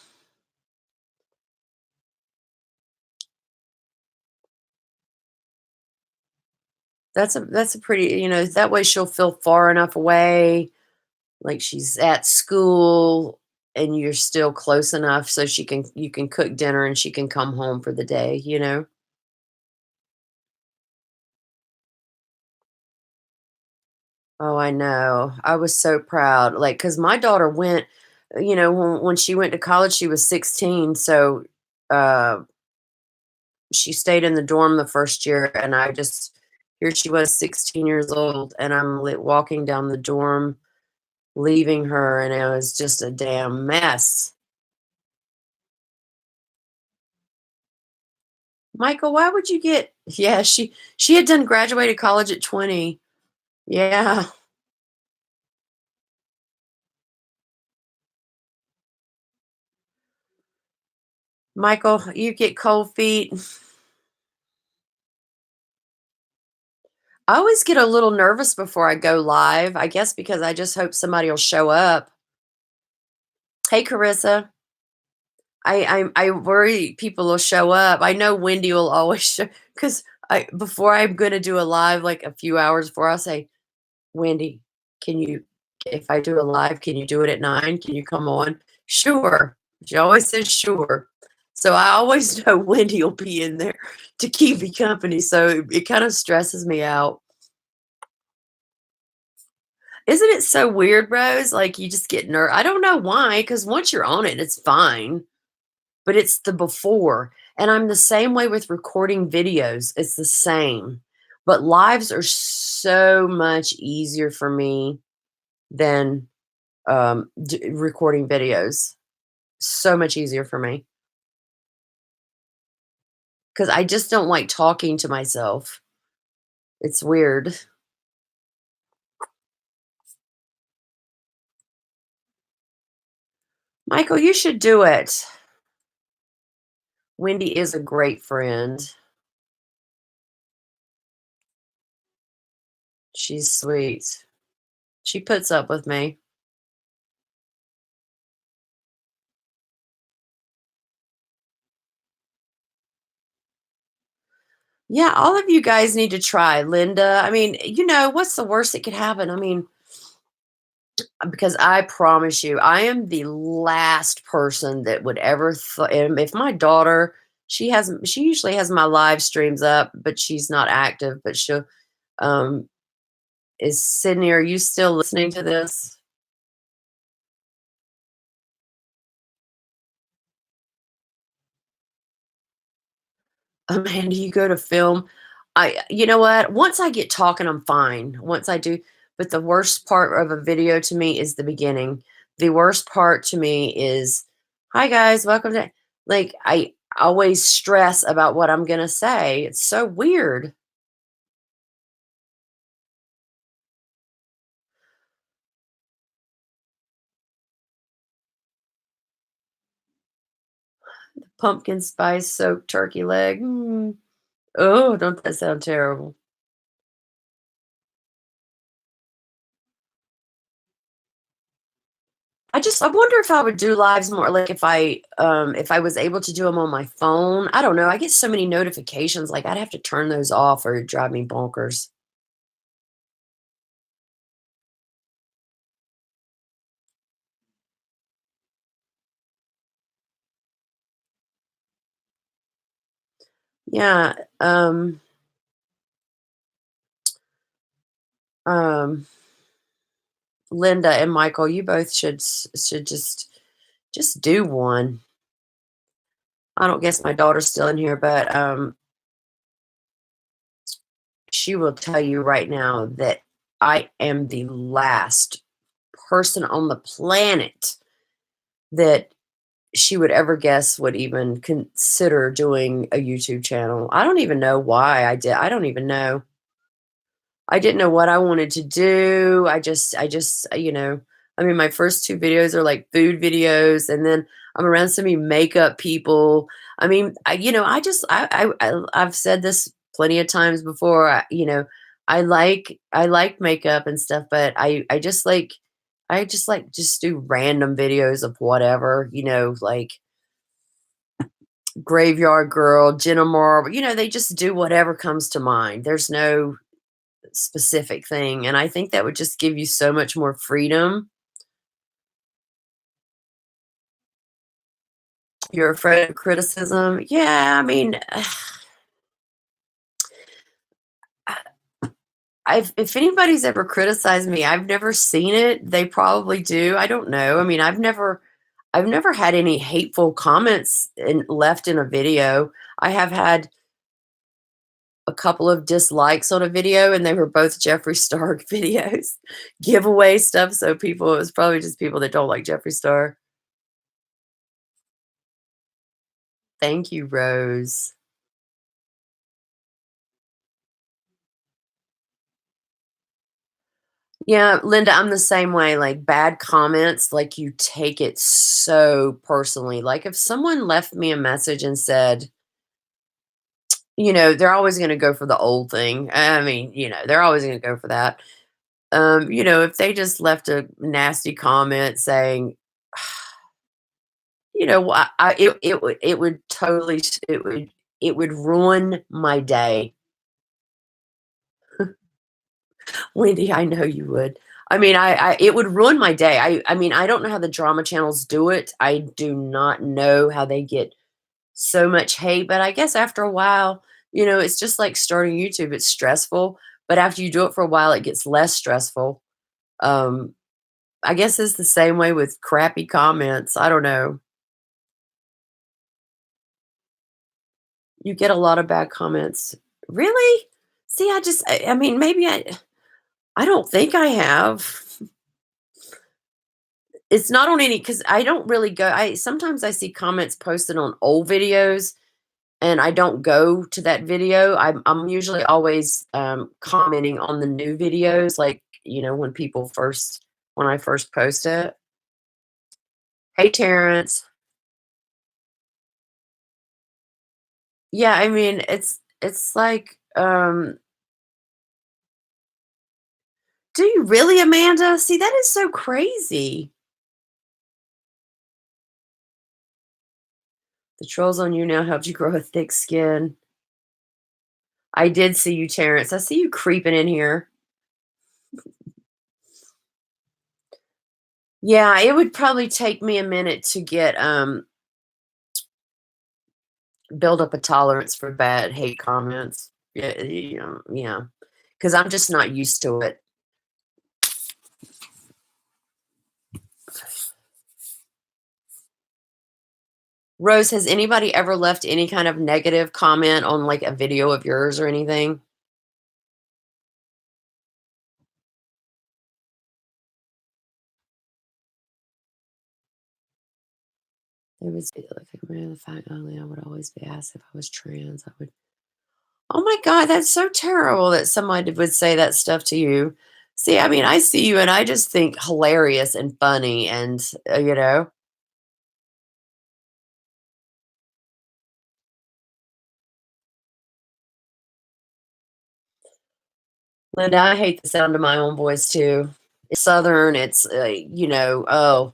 That's a pretty, that way she'll feel far enough away, like she's at school and you're still close enough so you can cook dinner and she can come home for the day, you know? Oh, I know. I was so proud, like, cause my daughter went, when she went to college, she was 16, so, uh, she stayed in the dorm the first year, and I just here she was 16 years old, and I'm walking down the dorm, leaving her, and it was just a damn mess. Michael, why would you get Yeah, she had done graduated college at 20. Yeah. Michael, you get cold feet. I always get a little nervous before I go live, I guess because I just hope somebody will show up. Hey, Carissa. I worry people will show up. I know Wendy will always show because I before I'm gonna do a live, like, a few hours before, I'll say, "Wendy, can you if I do a live, can you do it at 9? Can you come on?" "Sure." She always says, "Sure." So I always know Wendy will be in there to keep me company, so it kinda stresses me out. Isn't it so weird, Rose? Like, you just get I don't know why. Because once you're on it, it's fine, but it's the before, and I'm the same way with recording videos, it's the same, but lives are so much easier for me than, d recording videos. So much easier for me because I just don't like talking to myself. It's weird. Michael, you should do it. Wendy is a great friend. She's sweet. She puts up with me. Yeah, all of you guys need to try. Linda, I mean, what's the worst that could happen? I mean, because I promise you, I am the last person that would ever if my daughter, she usually has my live streams up, but she's not active, but she'll um is Sydney, are you still listening to this? Amanda, you go to film. You know what? Once I get talking, I'm fine. Once I do, but the worst part of a video to me is the beginning. The worst part to me is, "Hi guys, welcome to," like I always stress about what I'm gonna say. It's so weird. Pumpkin spice soaked turkey leg. Mm. Oh, don't that sound terrible? I wonder if I would do lives more like if I was able to do them on my phone. I don't know. I get so many notifications, like I'd have to turn those off or it'd drive me bonkers. Yeah. Um Linda and Michael, you both should just do one. I don't guess my daughter's still in here, but she will tell you right now that I am the last person on the planet that she would ever guess would even consider doing a YouTube channel. I don't even know why I did. I don't even know. I didn't know what I wanted to do. I mean, my first 2 videos are like food videos, and then I'm around so many makeup people. I mean, I just I've said this plenty of times before. I like makeup and stuff, but I just like just do random videos of whatever, like Graveyard Girl, Jenna Marble, they just do whatever comes to mind. There's no specific thing, and I think that would just give you so much more freedom. You're afraid of criticism? Yeah, I mean, I've if anybody's ever criticized me, I've never seen it. They probably do. I don't know. I mean, I've never had any hateful comments left in a video. I have had a couple of dislikes on a video, and they were both Jeffree Star videos, giveaway stuff. So it was probably just people that don't like Jeffree Star. Thank you, Rose. Yeah, Linda, I'm the same way. Like bad comments, like you take it so personally. Like if someone left me a message and said, they're always going to go for the old thing. I mean, they're always going to go for that. If they just left a nasty comment saying, it would totally, it would ruin my day. Wendy, I know you would. I mean, I it would ruin my day. I mean, I don't know how the drama channels do it. I do not know how they get so much hate, but I guess after a while, it's just like starting YouTube. It's stressful, but after you do it for a while, it gets less stressful. Um, I guess it's the same way with crappy comments. I don't know. You get a lot of bad comments. Really? See, I mean, maybe I don't think I have. It's not on any because I don't really go. I sometimes I see comments posted on old videos, and I don't go to that video. I'm usually always commenting on the new videos, like when I first post it. Hey, Terrence. Yeah, I mean it's like, do you really, Amanda? See, that is so crazy. The trolls on you now helped you grow a thick skin. I did see you, Terrence. I see you creeping in here. Yeah, it would probably take me a minute to get build up a tolerance for bad hate comments. Yeah, yeah, because I'm just not used to it. Rose, has anybody ever left any kind of negative comment on like a video of yours or anything? They would say, like, the fact only I would always be asked if I was trans. I would. Oh my God, that's so terrible that somebody would say that stuff to you. See, I mean, I see you and I just think hilarious and funny and, Linda, I hate the sound of my own voice too. It's Southern. It's, oh.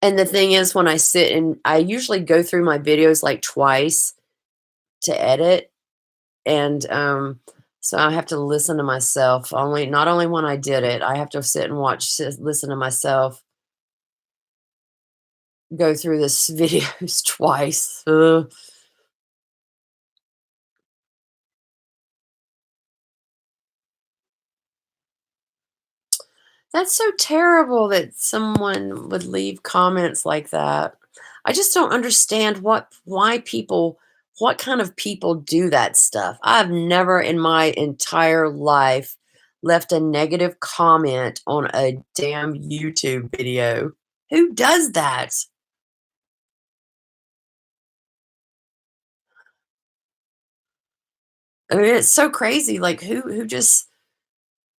And the thing is, when I sit and I usually go through my videos like twice to edit. And so I have to listen to myself not only when I did it, I have to sit and listen to myself go through this videos twice. That's so terrible that someone would leave comments like that. I just don't understand what kind of people do that stuff. I've never in my entire life left a negative comment on a damn YouTube video. Who does that? I mean, it's so crazy. Like who just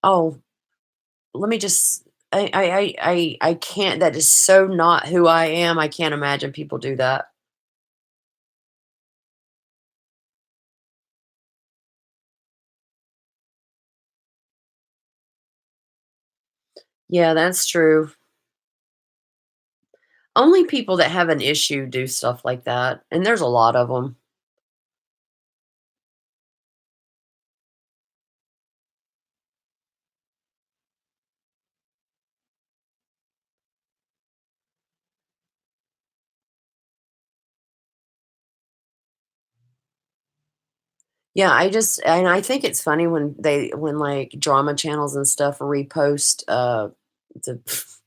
oh, let me just I can't, that is so not who I am. I can't imagine people do that. Yeah, that's true. Only people that have an issue do stuff like that, and there's a lot of them. Yeah, and I think it's funny when like drama channels and stuff repost the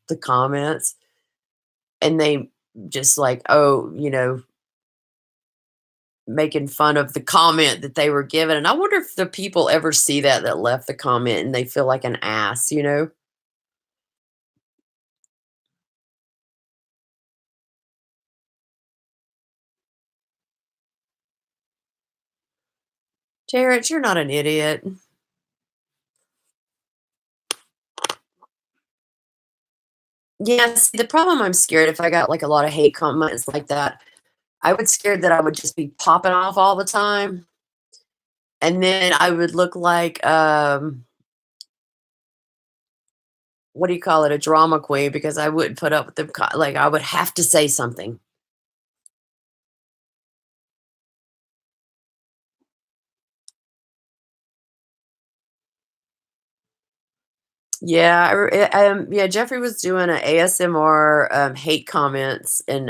the comments and they just like, oh, making fun of the comment that they were given. And I wonder if the people ever see that left the comment and they feel like an ass, you know? Jared, you're not an idiot. Yes, the problem, I'm scared if I got like a lot of hate comments like that, I would scared that I would just be popping off all the time. And then I would look like, what do you call it? A drama queen because I wouldn't put up with them. Like I would have to say something. Yeah, yeah, Jeffrey was doing a ASMR, hate comments and,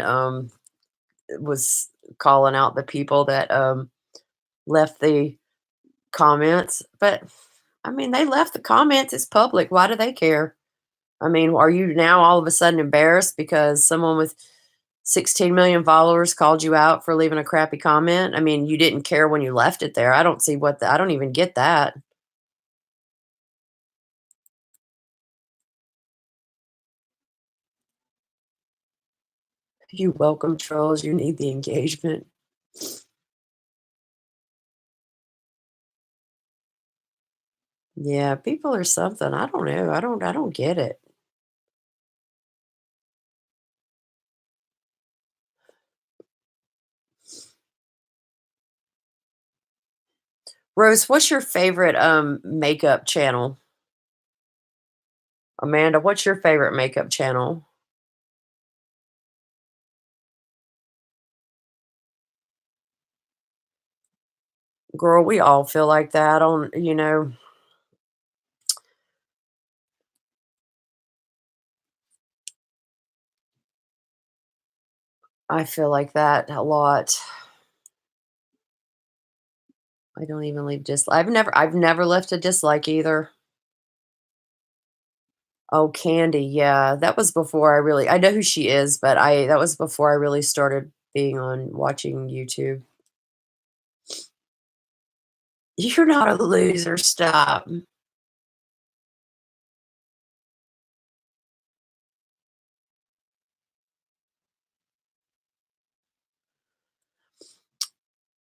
was calling out the people that, left the comments, but, I mean, they left the comments, it's public, why do they care? I mean, are you now all of a sudden embarrassed because someone with 16 million followers called you out for leaving a crappy comment? I mean, you didn't care when you left it there. I don't see I don't even get that. You welcome trolls, you need the engagement. Yeah, people are something. I don't know. I don't get it. Rose, what's your favorite makeup channel? Amanda, what's your favorite makeup channel? Girl, we all feel like that on, I feel like that a lot. I don't even leave I've never left a dislike either. Oh, Candy, yeah, that was before I know who she is, but I that was before I really started being on watching YouTube. You're not a loser, stop.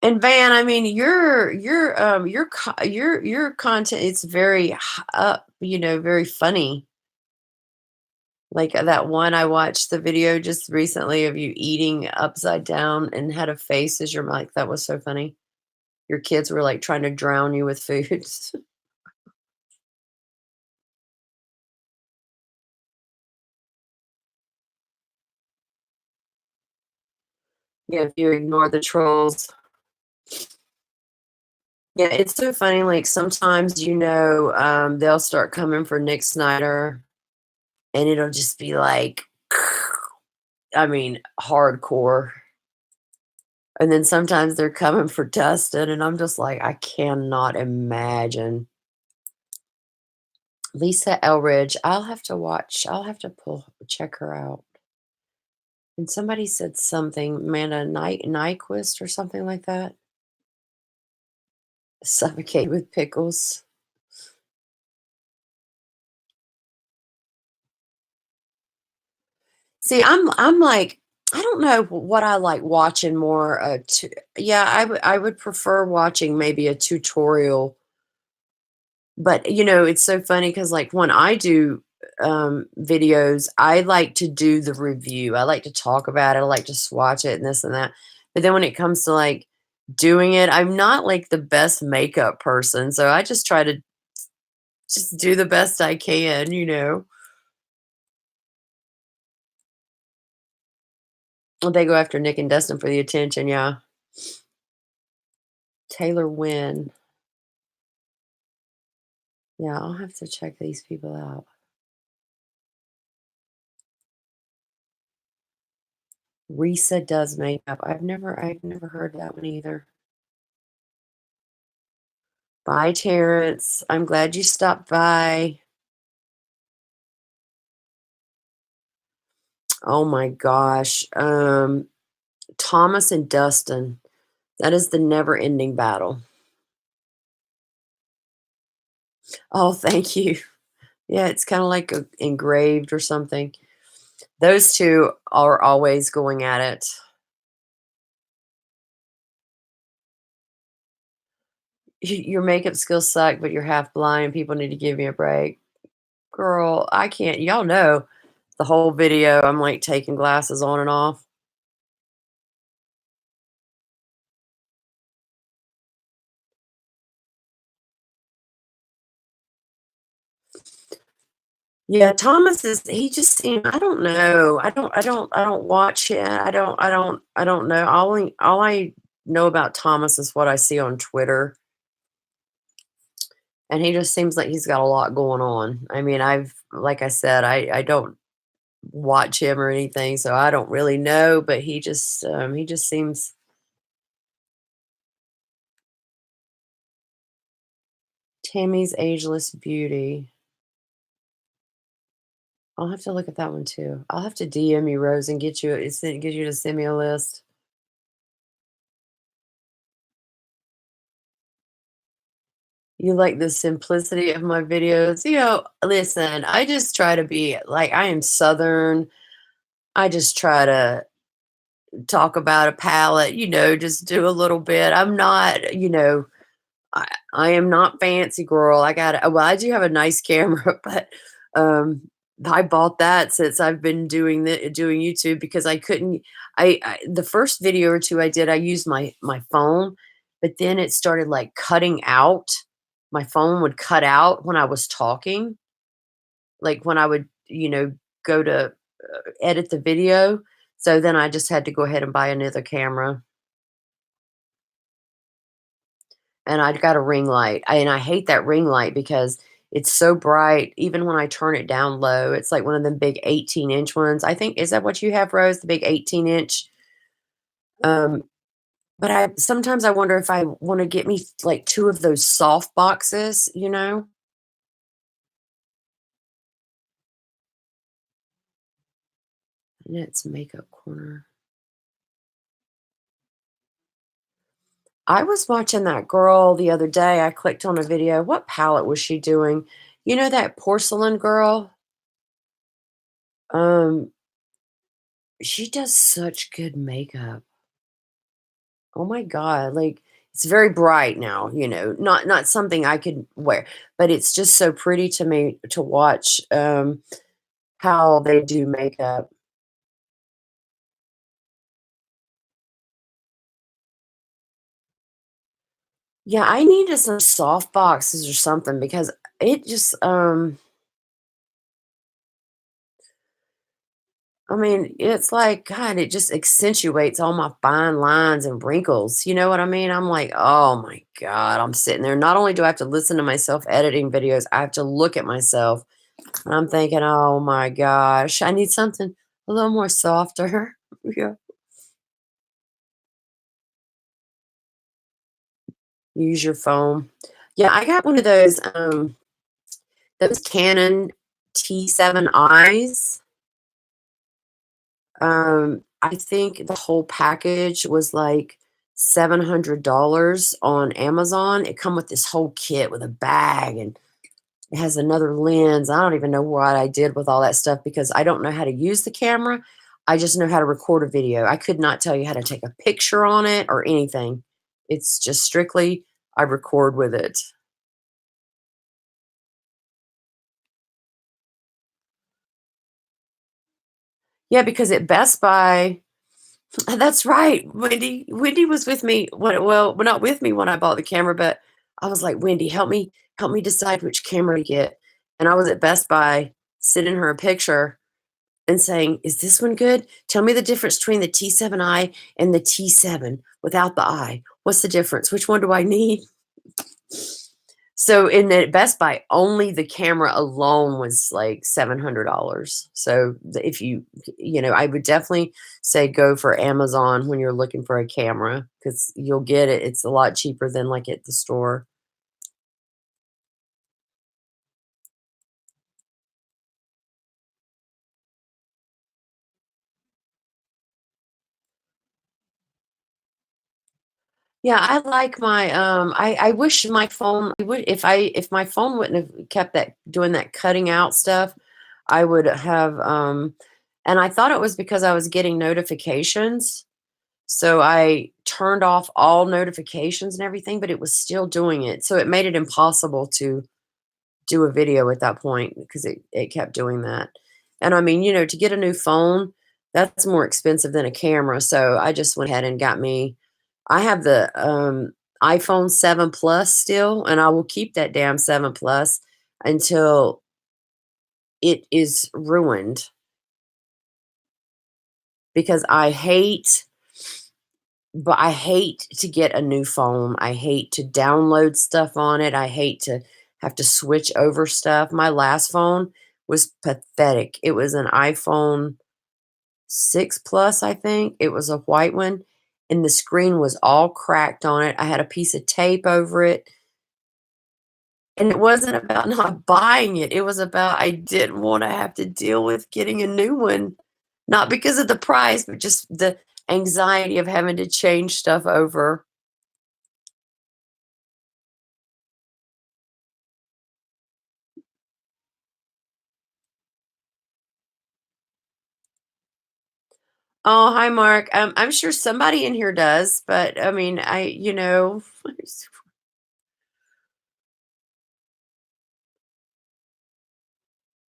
And Van, I mean, your content is very up, very funny. Like that one I watched the video just recently of you eating upside down and had a face as your mic. That was so funny. Your kids were like trying to drown you with foods. Yeah, if you ignore the trolls. Yeah, it's so funny. Like sometimes, they'll start coming for Nick Snyder and it'll just be like, I mean, hardcore. And then sometimes they're coming for Dustin, and I'm just like, I cannot imagine. Lisa Elridge, I'll have to check her out. And somebody said something, Amanda Nyquist or something like that. Suffocate with pickles. See, I'm like, I don't know what I like watching more. Yeah, I would prefer watching maybe a tutorial. But, it's so funny because, like, when I do, videos, I like to do the review. I like to talk about it. I like to swatch it and this and that. But then when it comes to, like, doing it, I'm not, like, the best makeup person, so I just try to just do the best I can. They go after Nick and Dustin for the attention, yeah. Taylor Wynn. Yeah, I'll have to check these people out. Risa does makeup. I've never heard that one either. Bye, Terrence. I'm glad you stopped by. Oh my gosh. Thomas and Dustin. That is the never-ending battle. Oh, thank you. Yeah, it's kind of like engraved or something. Those two are always going at it. Your makeup skills suck, but you're half blind. People need to give me a break. Girl, I can't. Y'all know the whole video. I'm like taking glasses on and off. Yeah, Thomas he just seemed I don't know. I don't watch it. I don't know. All I know about Thomas is what I see on Twitter. and he just seems like he's got a lot going on. I mean, like I said, I don't watch him or anything, so I don't really know, but he just seems Tammy's Ageless Beauty. I'll have to look at that one too. I'll have to DM you, Rose, and get you to send me a list. You like the simplicity of my videos? Listen, I just try to be like I am Southern. I just try to talk about a palette, just do a little bit. I'm not, I I am not fancy girl. Well, I do have a nice camera, but um I bought that since I've been doing YouTube because I couldn't I the first video or two I did, I used my phone, but then it started like cutting out. My phone would cut out when I was talking, like when I would, go to edit the video. So then I just had to go ahead and buy another camera. And I'd got a ring light, and I hate that ring light because it's so bright, even when I turn it down low, it's like one of them big 18-inch ones. I think is that what you have, Rose? The big 18-inch? Um, but I sometimes I wonder if I wanna get me, like, 2 of those soft boxes, you know? It's Makeup Corner. I was watching that girl the other day, I clicked on a video. What palette was she doing? You know that porcelain girl? Um, she does such good makeup. Oh my god, like, it's very bright now, not something I could wear, but it's just so pretty to me to watch, how they do makeup. Yeah, I needed some soft boxes or something because it just, I mean, it's like, God, it just accentuates all my fine lines and wrinkles, you know what I mean? I'm like, "Oh my god," I'm sitting there, not only do I have to listen to myself editing videos, I have to look at myself. And I'm thinking, "Oh my gosh, I need something a little more softer." Yeah. Use your phone. Yeah, I got one of those Canon T7Is. I think the whole package was like $700 on Amazon. It come with this whole kit with a bag, and it has another lens. I don't even know what I did with all that stuff because I don't know how to use the camera. I just know how to record a video. I could not tell you how to take a picture on it or anything. It's just strictly I record with it. Yeah, because at Best Buy, that's right. Wendy was with me well, not with me when I bought the camera, but I was like, "Wendy, help me decide which camera to get." And I was at Best Buy sending her a picture and saying, "Is this one good? Tell me the difference between the T7i and the T7 without the I. What's the difference? Which one do I need?" So in the Best Buy, only the camera alone was like $700. So if I would definitely say go for Amazon when you're looking for a camera because you'll get it. It's a lot cheaper than like at the store. Yeah, I like my I wish my phone I would if my phone wouldn't have kept that doing that cutting out stuff, I would have and I thought it was because I was getting notifications. So I turned off all notifications and everything, but it was still doing it. So it made it impossible to do a video at that point because it kept doing that. And I mean, to get a new phone, that's more expensive than a camera. So I just went ahead and got me I have the iPhone 7 Plus still, and I will keep that damn 7 Plus until it is ruined because I hate to get a new phone. I hate to download stuff on it. I hate to have to switch over stuff. My last phone was pathetic. It was an iPhone 6 Plus, I think. It was a white one, and the screen was all cracked on it. I had a piece of tape over it. And it wasn't about not buying it, it was about I didn't wanna have to deal with getting a new one. Not because of the price, but just the anxiety of having to change stuff over. Oh, hi, Mark. I'm sure somebody in here does, but, I mean, I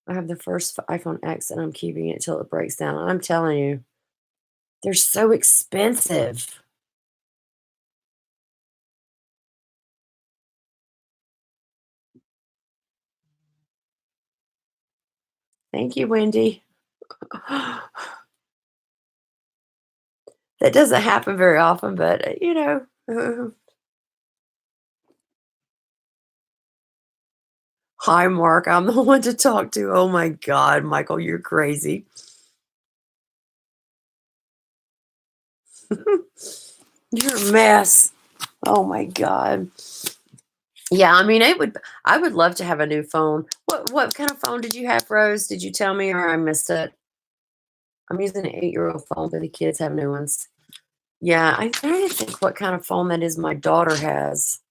have the first iPhone X, and I'm keeping it till it breaks down. I'm telling you, they're so expensive. Thank you, Wendy. That doesn't happen very often, but, Hi, Mark. I'm the one to talk to. Oh my God, Michael, you're crazy. You're a mess. Oh my God. Yeah, I mean, I would love to have a new phone. What kind of phone did you have, Rose? Did you tell me or I missed it? I'm using an 8-year-old phone, but the kids have new ones. Yeah, I'm trying to think what kind of phone that is my daughter has.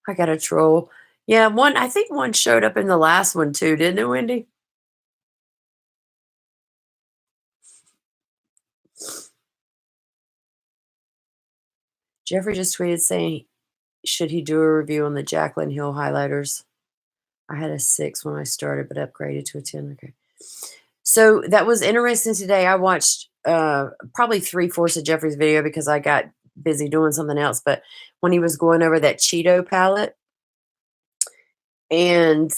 I got a troll. Yeah, I think one showed up in the last one too, didn't it, Wendy? Jeffrey just tweeted saying, should he do a review on the Jaclyn Hill highlighters? I had a 6 when I started, but upgraded to a 10. Okay. So that was interesting today. I watched probably three-fourths of Jeffrey's video because I got busy doing something else. But when he was going over that Cheeto palette, and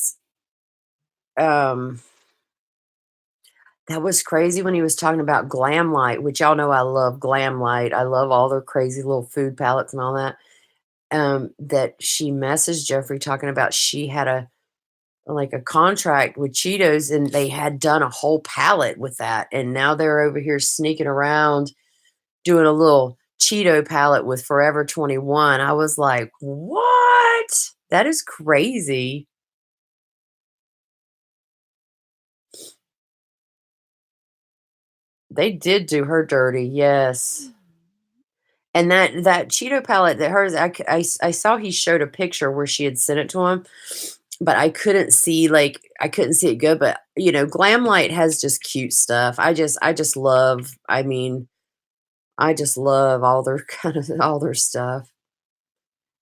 um, that was crazy when he was talking about Glam Light, which y'all know I love Glam Light. I love all their crazy little food palettes and all that. That she messaged Jeffrey talking about she had a contract with Cheetos and they had done a whole palette with that. And now they're over here sneaking around doing a little Cheeto palette with Forever 21. I was like, "What? That is crazy." They did do her dirty, yes. And that Cheeto palette that hers, I saw he showed a picture where she had sent it to him, but I couldn't see it good, but, Glamlight has just cute stuff. I just love I mean, I just love all their all their stuff.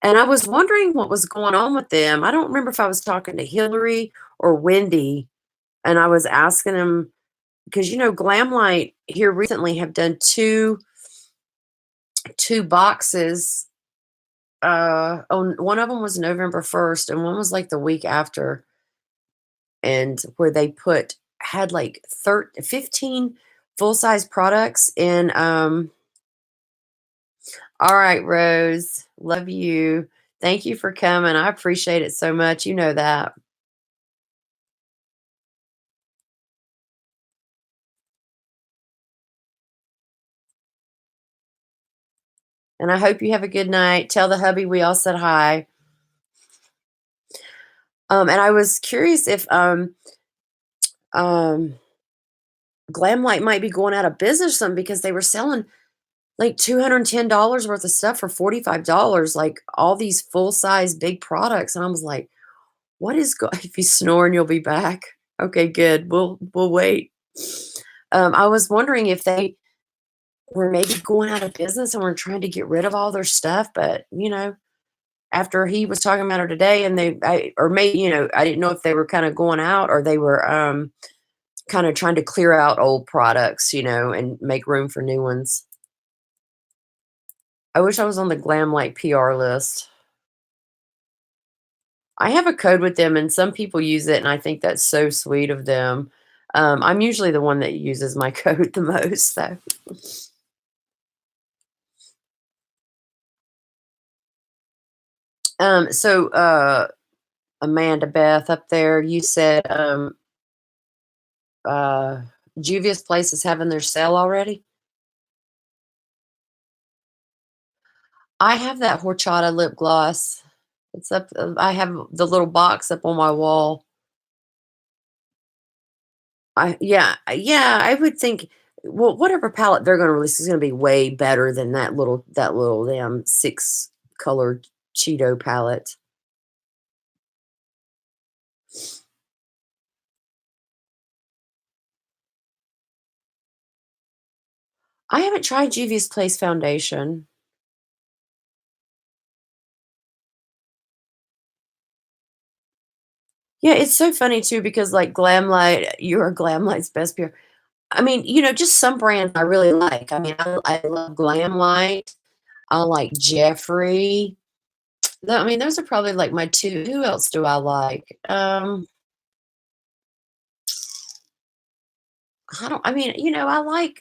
And I was wondering what was going on with them. I don't remember if I was talking to Hillary or Wendy, and I was asking them because Glamlight here recently have done two boxes. On one of them was November 1st, and one was like the week after, and where they had like 15 full size products in. All right, Rose, love you. Thank you for coming. I appreciate it so much. You know that. And I hope you have a good night. Tell the hubby we all said hi. And I was curious if um Glamlight might be going out of business or something because they were selling like $210 worth of stuff for $45, like all these full size big products. And I was like, what is if you snoring, you'll be back. Okay, good. We'll wait. I was wondering if they were maybe going out of business and were trying to get rid of all their stuff, but after he was talking about her today and or maybe, I didn't know if they were kind of going out or they were kind of trying to clear out old products, and make room for new ones. I wish I was on the Glamlight PR list. I have a code with them and some people use it and I think that's so sweet of them. I'm usually the one that uses my code the most though. Amanda Beth up there, you said, uh, Juvia's Place is having their sale already? I have that horchata lip gloss. It's up, I have the little box up on my wall. Yeah, I would think, well, whatever palette they're gonna release is gonna be way better than that little damn 6 color Cheeto palette. I haven't tried Juvia's Place foundation. Yeah, it's so funny too because, like, Glamlight, you're Glamlight's best peer. I mean, just some brands I really like. I mean, I love Glamlight. I like Jeffrey. I mean, those are probably like my 2. Who else do I like? I mean, I like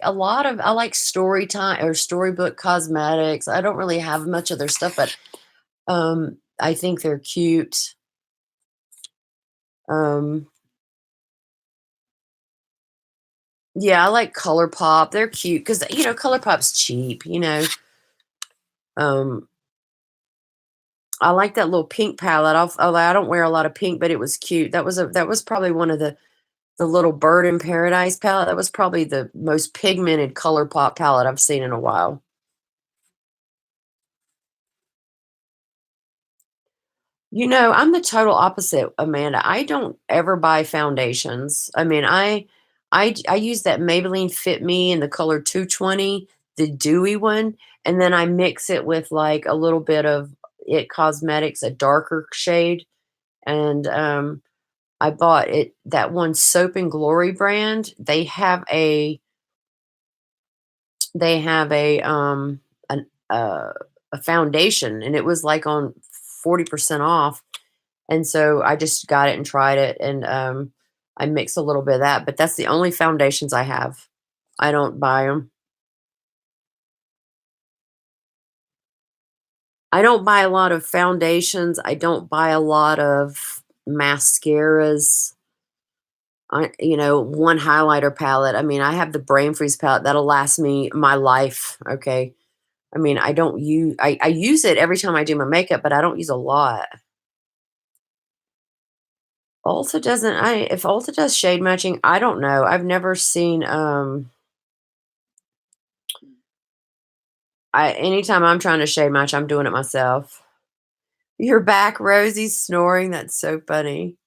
Storytime or Storybook Cosmetics. I don't really have much of their stuff, but I think they're cute. Um yeah, I like ColourPop. They're cute because ColourPop's cheap. Um I like that little pink palette. Although I don't wear a lot of pink, but it was cute. That was probably one of the little Bird in Paradise palette. That was probably the most pigmented ColourPop palette I've seen in a while. I'm the total opposite, Amanda. I don't ever buy foundations. I mean, I use that Maybelline Fit Me in the color 220, the dewy one, and then I mix it with like a little bit of It Cosmetics, a darker shade, and I bought it that one Soap and Glory brand. They have an a foundation, and it was like on 40% off, and so I just got it and tried it, and I mix a little bit of that, but that's the only foundations I have. I don't buy them. I don't buy a lot of foundations. I don't buy a lot of mascaras. One highlighter palette. I mean, I have the Brain Freeze palette that'll last me my life. Okay. I mean, I don't use I use it every time I do my makeup, but I don't use a lot. Ulta doesn't I if Ulta does shade matching, I don't know. I've never seen I anytime I'm trying to shade match, I'm doing it myself. You're back, Rosie's snoring. That's so funny.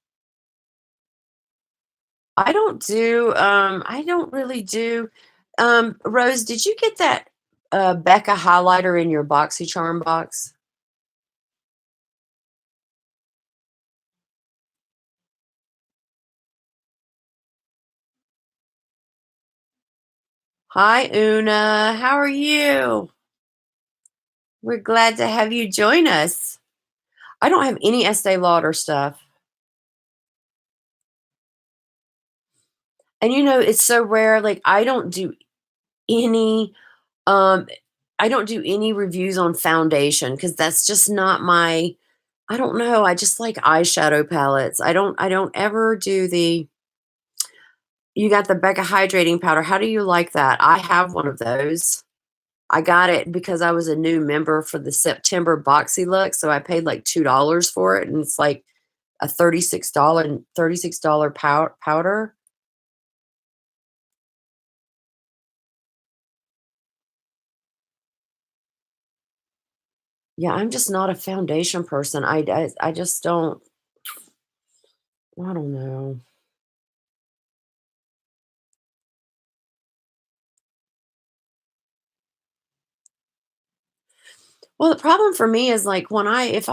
I don't really do Rose, did you get that Becca highlighter in your BoxyCharm box? Hi, Una. How are you? We're glad to have you join us. I don't have any Estee Lauder stuff. And it's so rare. Like any um I don't do any reviews on foundation because that's just not my I don't know. I just like eyeshadow palettes. I don't ever do the you got the Becca hydrating powder. How do you like that? I have one of those. I got it because I was a new member for the September Boxy Look, so I paid like $2 for it, and it's like a $36 powder. Yeah, I'm just not a foundation person. I just don't. I don't know. Well, the problem for me is like when if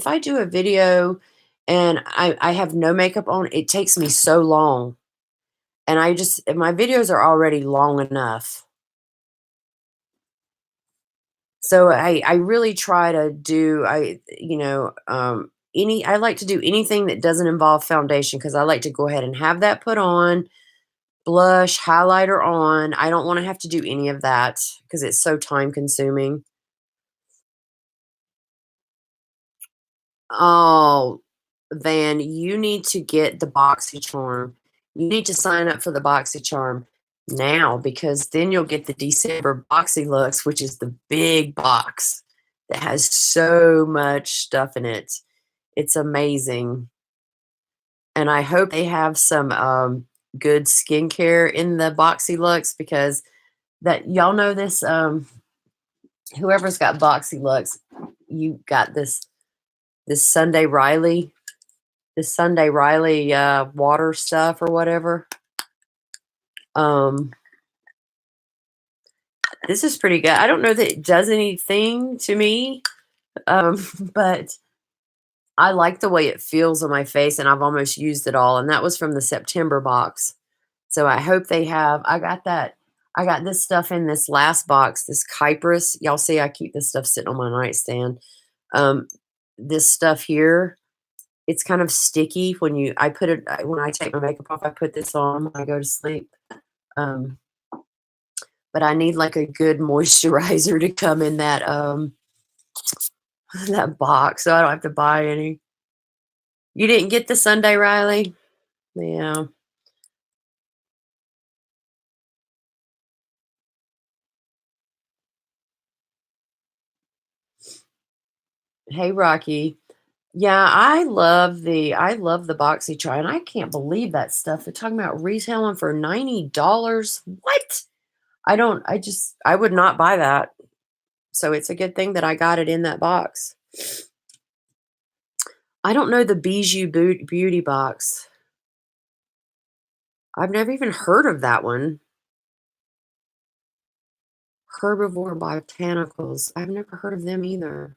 I do a video and I have no makeup on, it takes me so long, and my videos are already long enough. So I really try to do I like to do anything that doesn't involve foundation because I like to go ahead and have that put on, blush, highlighter on. I don't want to have to do any of that because it's so time consuming. Oh, then you need to get the BoxyCharm. You need to sign up for the BoxyCharm now because then you'll get the December BoxyLux, which is the big box that has so much stuff in it. It's amazing. And I hope they have some good skincare in the BoxyLux because that y'all know this whoever's got BoxyLux, you got this Sunday Riley water stuff or whatever. Um, this is pretty good. I don't know that it does anything to me, but I like the way it feels on my face, and I've almost used it all. And that was from the September box. So I hope they have. I got this stuff in this last box, this Kypress. Y'all see, I keep this stuff sitting on my nightstand. Um, this stuff here, it's kind of sticky when I take my makeup off, I put this on when I go to sleep. Um, but I need like a good moisturizer to come in that that box so I don't have to buy any. You didn't get the Sunday Riley? Yeah. Hey Rocky. Yeah, I love the BoxyCharm, and I can't believe that stuff. They're talking about retailing for $90. What? I would not buy that. So it's a good thing that I got it in that box. I don't know the Bijou Beauty box. I've never even heard of that one. Herbivore Botanicals. I've never heard of them either.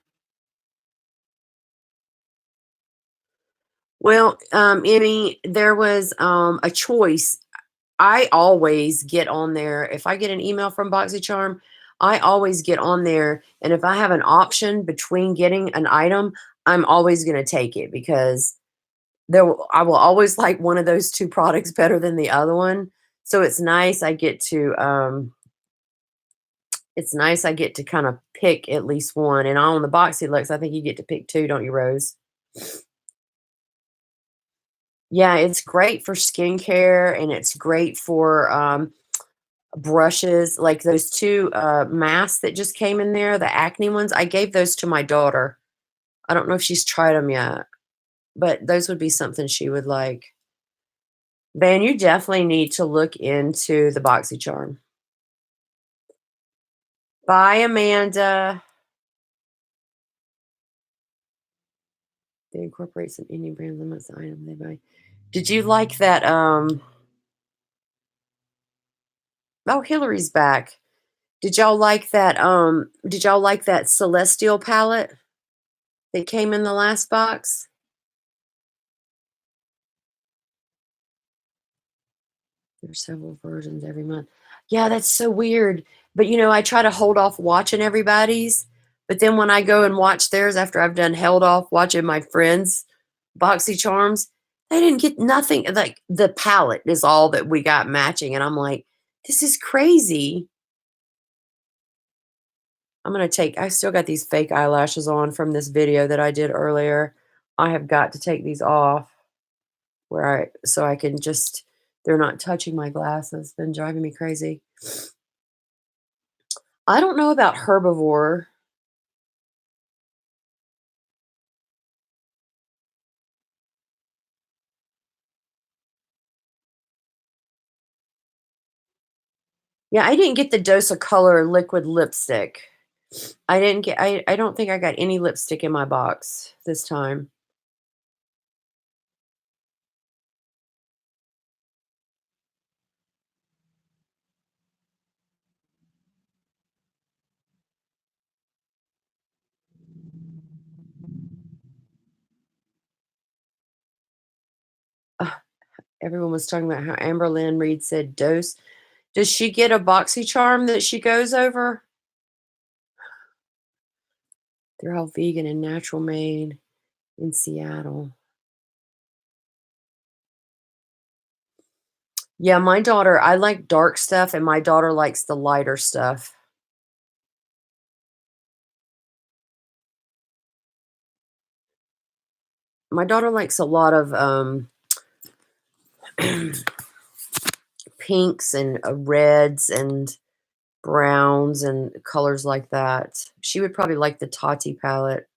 Well, Emmy, there was a choice. I always get on there. If I get an email from BoxyCharm, I always get on there. And if I have an option between getting an item, I'm always going to take it because I will always like one of those two products better than the other one. So it's nice I get to kind of pick at least one. And on the BoxyLux, I think you get to pick two, don't you, Rose? Yeah, it's great for skincare and it's great for brushes, like those two masks that just came in there, the acne ones. I gave those to my daughter. I don't know if she's tried them yet, but those would be something she would like. Van, you definitely need to look into the BoxyCharm. Bye, Amanda. They incorporate some Indian brand limits the item they buy. Did you like that? Oh, Hillary's back. Did y'all like that Celestial palette that came in the last box? There's several versions every month. Yeah, that's so weird. But I try to hold off watching everybody's, but then when I go and watch theirs after I've done held off watching my friends' Boxy Charms, they didn't get nothing. Like the palette is all that we got matching. And I'm like, this is crazy. I still got these fake eyelashes on from this video that I did earlier. I have got to take these off so I can just, they're not touching my glasses. It's been driving me crazy. I don't know about Herbivore. Yeah, I didn't get the Dose of Color liquid lipstick. I don't think I got any lipstick in my box this time. Ugh, everyone was talking about how Amber Lynn Reed said Dose. Does she get a boxy charm that she goes over? They're all vegan and natural made in Seattle. Yeah, I like dark stuff, and my daughter likes the lighter stuff. My daughter likes a lot of pinks and reds and browns and colors like that. She would probably like the Tati palette.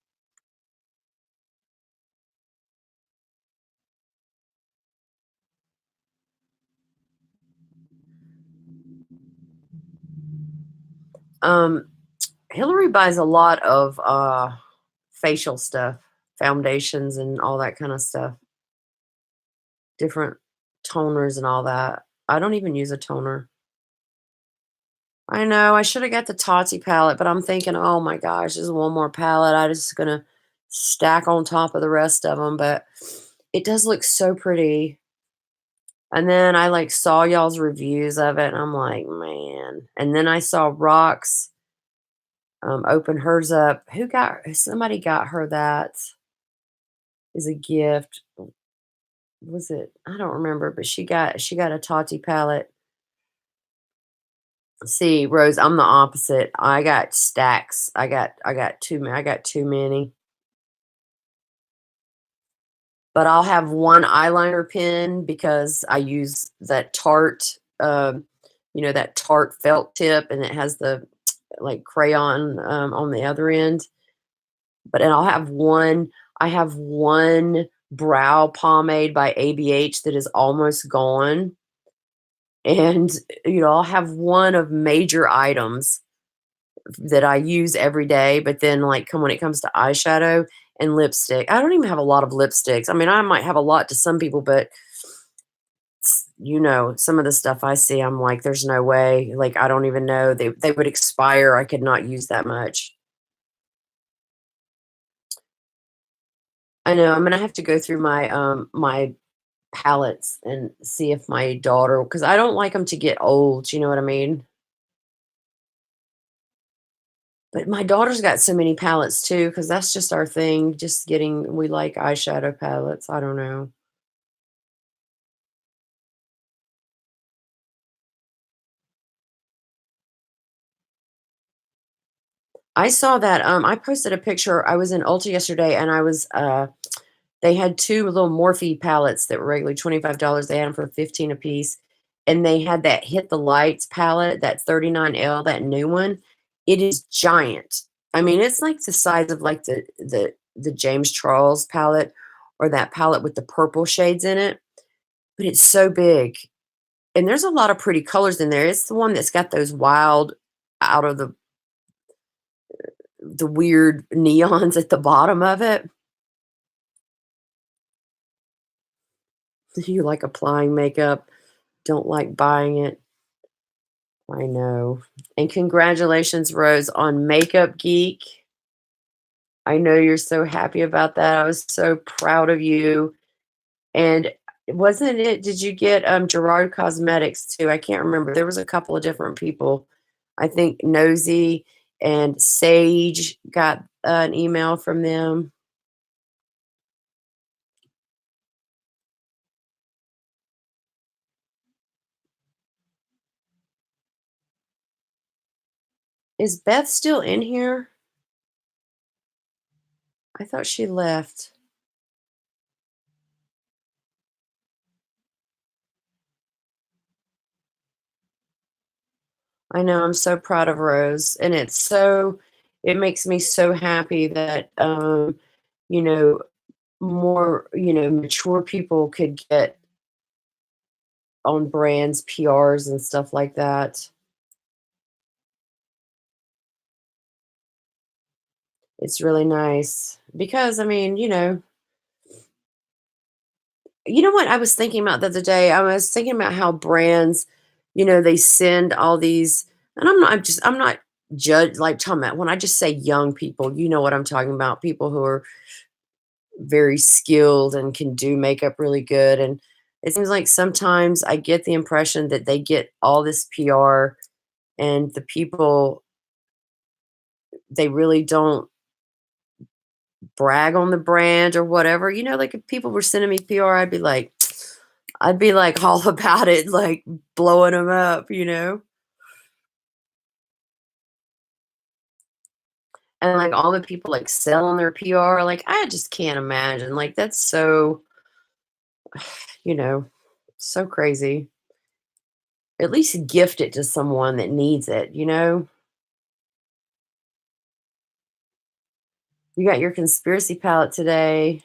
Um, Hillary buys a lot of facial stuff, foundations and all that kind of stuff, different toners and all that. I don't even use a toner. I know, I shoulda got the Tati palette, but I'm thinking, "Oh my gosh, this is one more palette I just gonna stack on top of the rest of them. But it does look so pretty, and then I, like, saw y'all's reviews of it, and I'm like, "Man," and then I saw Rox, open hers up. Somebody got her that as a gift. Was it? I don't remember, but she got a Tati palette. See, Rose, I'm the opposite. I got stacks. I got too many. But I'll have one eyeliner pen because I use that Tarte, that Tarte felt tip, and it has the like crayon on the other end. And I have one brow pomade by ABH that is almost gone. And, I'll have one of major items that I use every day, but then, like, when it comes to eyeshadow and lipstick, I don't even have a lot of lipsticks. I mean, I might have a lot to some people, but some of the stuff I see, I'm like, "There's no way." Like, I don't even know. They would expire. I could not use that much. I know, I'm gonna have to go through my palettes and see if my daughter, because I don't like them to get old, you know what I mean? But my daughter's got so many palettes too, because that's just our thing, just we like eyeshadow palettes, I don't know. I saw that, I posted a picture. I was in Ulta yesterday, and they had 2 little Morphe palettes that were regularly $25. They had them for 15 a piece, and they had that Hit the Lights palette, that 39L, that new one. It is giant. I mean, it's like the size of, like, the James Charles palette, or that palette with the purple shades in it, but it's so big, and there's a lot of pretty colors in there. It's the one that's got those wild, out of the weird neons at the bottom of it. You like applying makeup, don't like buying it. I know. And congratulations, Rose, on Makeup Geek. I know you're so happy about that. I was so proud of you. And wasn't it, did you get Gerard Cosmetics too? I can't remember. There was a couple of different people. I think Nosy and Sage got an email from them. Is Beth still in here? I thought she left. I know, I'm so proud of Rose, and it makes me so happy that, you know, more, mature people could get on brands, PRs, and stuff like that. It's really nice because, I mean, you know what I was thinking about the other day? I was thinking about how brands, they send all these, and I'm not judge like talking about, when I just say young people, you know what I'm talking about, people who are very skilled and can do makeup really good. And it seems like sometimes I get the impression that they get all this PR, and the people, they really don't brag on the brand or whatever. Like if people were sending me PR, I'd be like all about it, like blowing them up. and, like, all the people, like, selling their PR, like, I just can't imagine, like, that's so, you know, so crazy. At least gift it to someone that needs it, you know? You got your conspiracy palette today.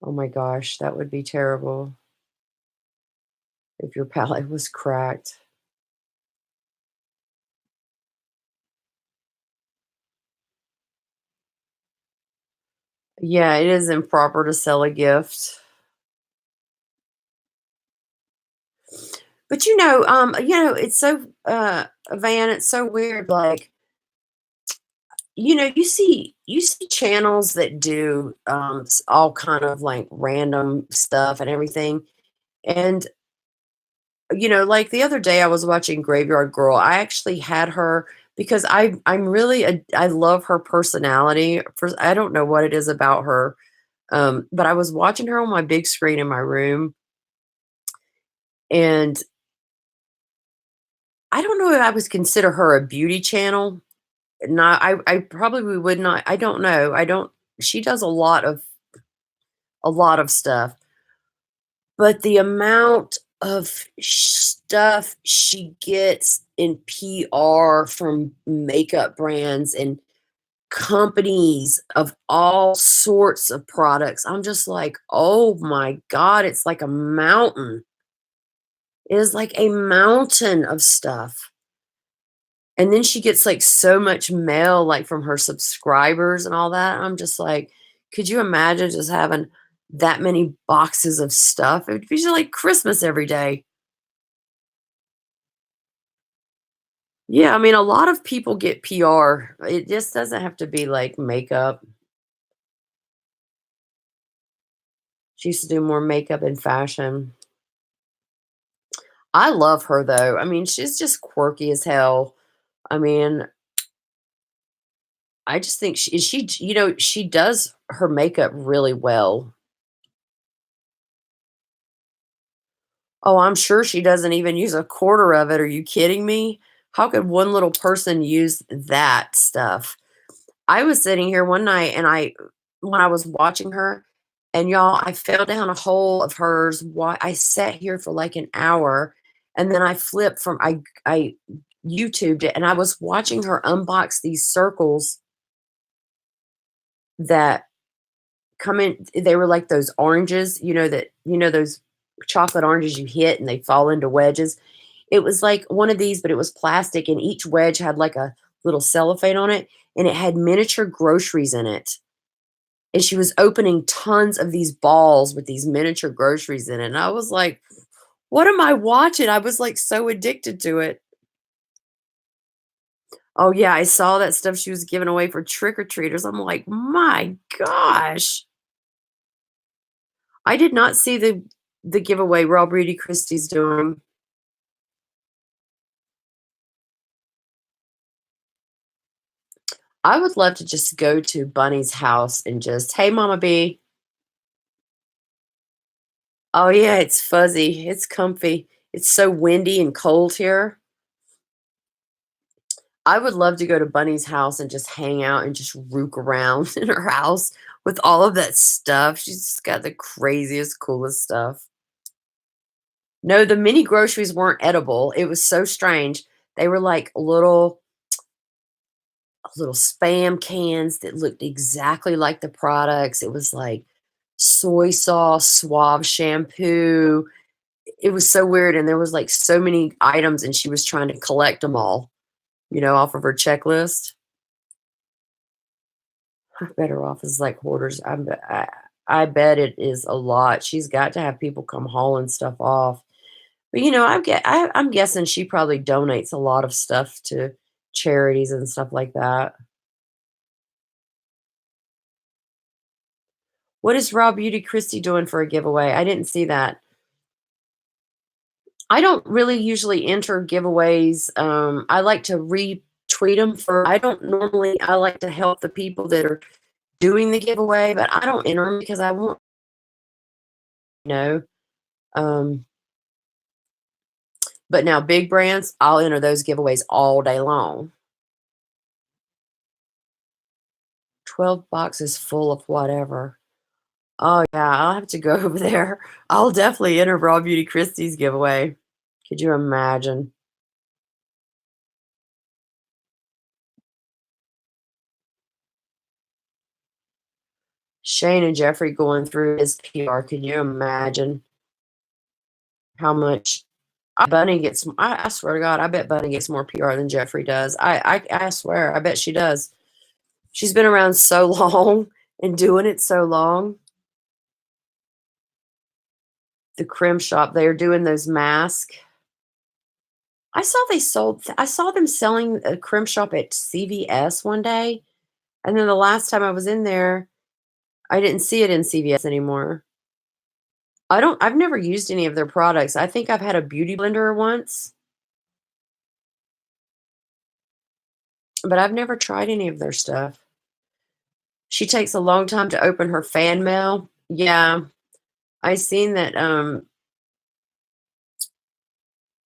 Oh my gosh, that would be terrible if your palette was cracked. Yeah, it is improper to sell a gift. But, it's so, Van, it's so weird, like, you see channels that do, all kind of, like, random stuff and everything, and, like, the other day I was watching Graveyard Girl. I actually had her because I'm really I love her personality. I don't know what it is about her, but I was watching her on my big screen in my room, and I don't know if I would consider her a beauty channel. Not I probably would not. I don't know. I don't She does a lot of stuff, but the amount of stuff she gets in PR from makeup brands and companies of all sorts of products, I'm just like, "Oh my god, it's like a mountain." It is like a mountain of stuff. And then she gets, like, so much mail, like, from her subscribers and all that. I'm just like, could you imagine just having that many boxes of stuff? It would be just like Christmas every day. Yeah, I mean, a lot of people get PR. It just doesn't have to be, like, makeup. She used to do more makeup and fashion. I love her, though. I mean, she's just quirky as hell. I mean, I just think she does her makeup really well. Oh, I'm sure she doesn't even use a quarter of it. Are you kidding me? How could one little person use that stuff? I was sitting here one night and when I was watching her, and y'all, I fell down a hole of hers. Why I sat here for like an hour, and then I flipped from I YouTubed it, and I was watching her unbox these circles that come in. They were like those oranges, those chocolate oranges you hit and they fall into wedges. It was like one of these, but it was plastic, and each wedge had like a little cellophane on it, and it had miniature groceries in it. And she was opening tons of these balls with these miniature groceries in it. And I was like, what am I watching? I was like so addicted to it. Oh, yeah, I saw that stuff she was giving away for trick or treaters. I'm like, my gosh. I did not see the giveaway Raw Beauty Christie's doing. I would love to just go to Bunny's house and just, "Hey, Mama B." Oh, yeah, it's fuzzy, it's comfy. It's so windy and cold here. I would love to go to Bunny's house and just hang out and just rook around in her house with all of that stuff. She's just got the craziest, coolest stuff. No, the mini groceries weren't edible. It was so strange. They were like little spam cans that looked exactly like the products. It was like soy sauce, Suave shampoo. It was so weird, and there was, like, so many items, and she was trying to collect them all, off of her checklist. Better off as, like, hoarders. I bet it is a lot. She's got to have people come hauling stuff off. But, I'm guessing she probably donates a lot of stuff to charities and stuff like that. What is Raw Beauty Christie doing for a giveaway? I didn't see that. I don't really usually enter giveaways. I like to retweet them I don't normally, I like to help the people that are doing the giveaway, but I don't enter them because I want, you know, um, But now big brands, I'll enter those giveaways all day long. 12 boxes full of whatever. Oh, yeah, I'll have to go over there. I'll definitely enter Raw Beauty Christie's giveaway. Could you imagine? Shane and Jeffrey going through his PR. Can you imagine how much Bunny gets? I swear to God, I bet Bunny gets more PR than Jeffrey does. I swear, I bet she does. She's been around so long and doing it so long. The Crim Shop, they're doing those masks. I saw them selling a Crim Shop at CVS one day, and then the last time I was in there, I didn't see it in CVS anymore. I've never used any of their products. I think I've had a beauty blender once, but I've never tried any of their stuff. She takes a long time to open her fan mail. Yeah, I seen that,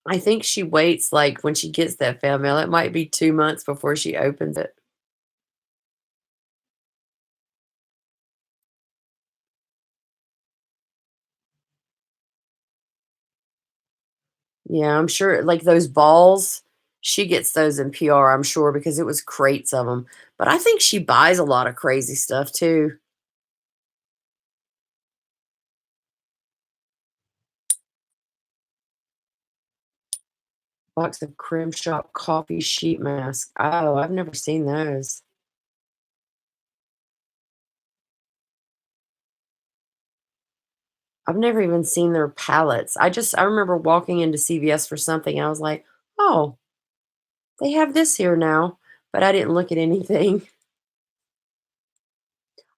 I think she waits, like, when she gets that fan mail, it might be 2 months before she opens it. Yeah, I'm sure, like, those balls, she gets those in PR, I'm sure, because it was crates of them. But I think she buys a lot of crazy stuff too. Box of Crim Shop coffee sheet mask. Oh, I've never seen those. I've never even seen their palettes. I remember walking into CVS for something, and I was like, "Oh, they have this here now," but I didn't look at anything.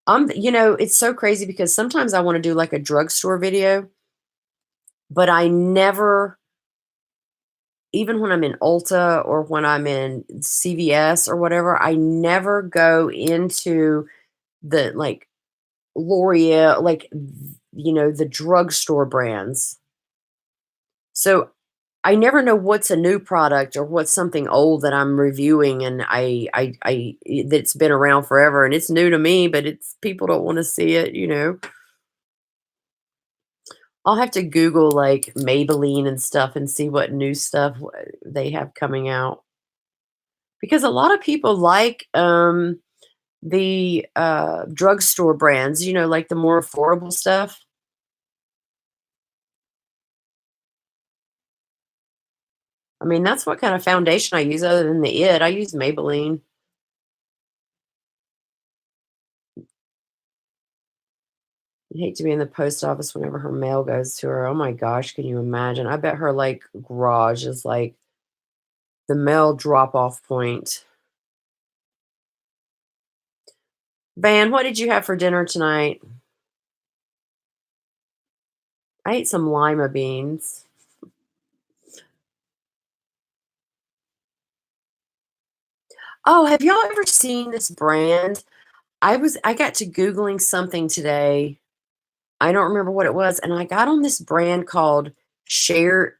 It's so crazy because sometimes I wanna do, like, a drugstore video, but I never, even when I'm in Ulta or when I'm in CVS or whatever, I never go into the, like, L'Oreal, like, the drugstore brands. So, I never know what's a new product or what's something old that I'm reviewing, and that's been around forever, and it's new to me, but it's people don't wanna see it. I'll have to Google, like, Maybelline and stuff and see what new stuff they have coming out. Because a lot of people like, the, drugstore brands, like the more affordable stuff. I mean, that's what kind of foundation I use other than the I use Maybelline. I hate to be in the post office whenever her mail goes to her. Oh my gosh, can you imagine? I bet her, like, garage is, like, the mail drop-off point. Van, what did you have for dinner tonight? I ate some lima beans. Oh, have y'all ever seen this brand? I got to Googling something today. I don't remember what it was, and I got on this brand called Share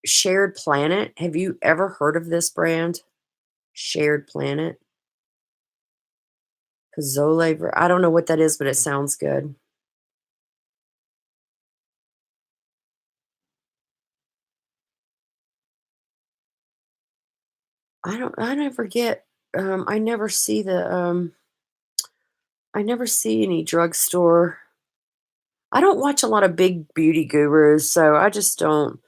Shared Planet. Have you ever heard of this brand? Shared Planet? Pozole, I don't know what that is, but it sounds good. I never get, I never see any drugstore. I don't watch a lot of big beauty gurus, so I don't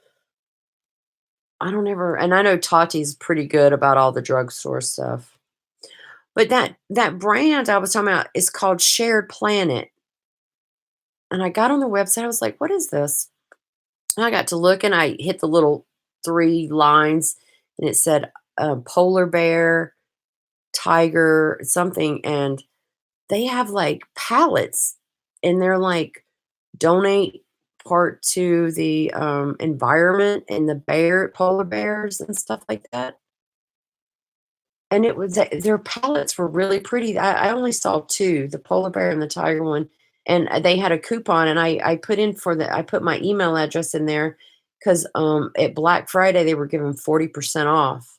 ever, and I know Tati's pretty good about all the drugstore stuff. But that brand I was talking about is called Shared Planet, and I got on the website, I was like, "What is this?" And I got to look, and I hit the little 3 lines, and it said, polar bear, tiger, something, and they have, like, pallets, and they're like, donate part to the, environment and the polar bears and stuff like that. And it was their palettes were really pretty. I only saw 2, the polar bear and the tiger one, and, they had a coupon, and I put my email address in there, 'cause, at Black Friday, they were giving 40% off,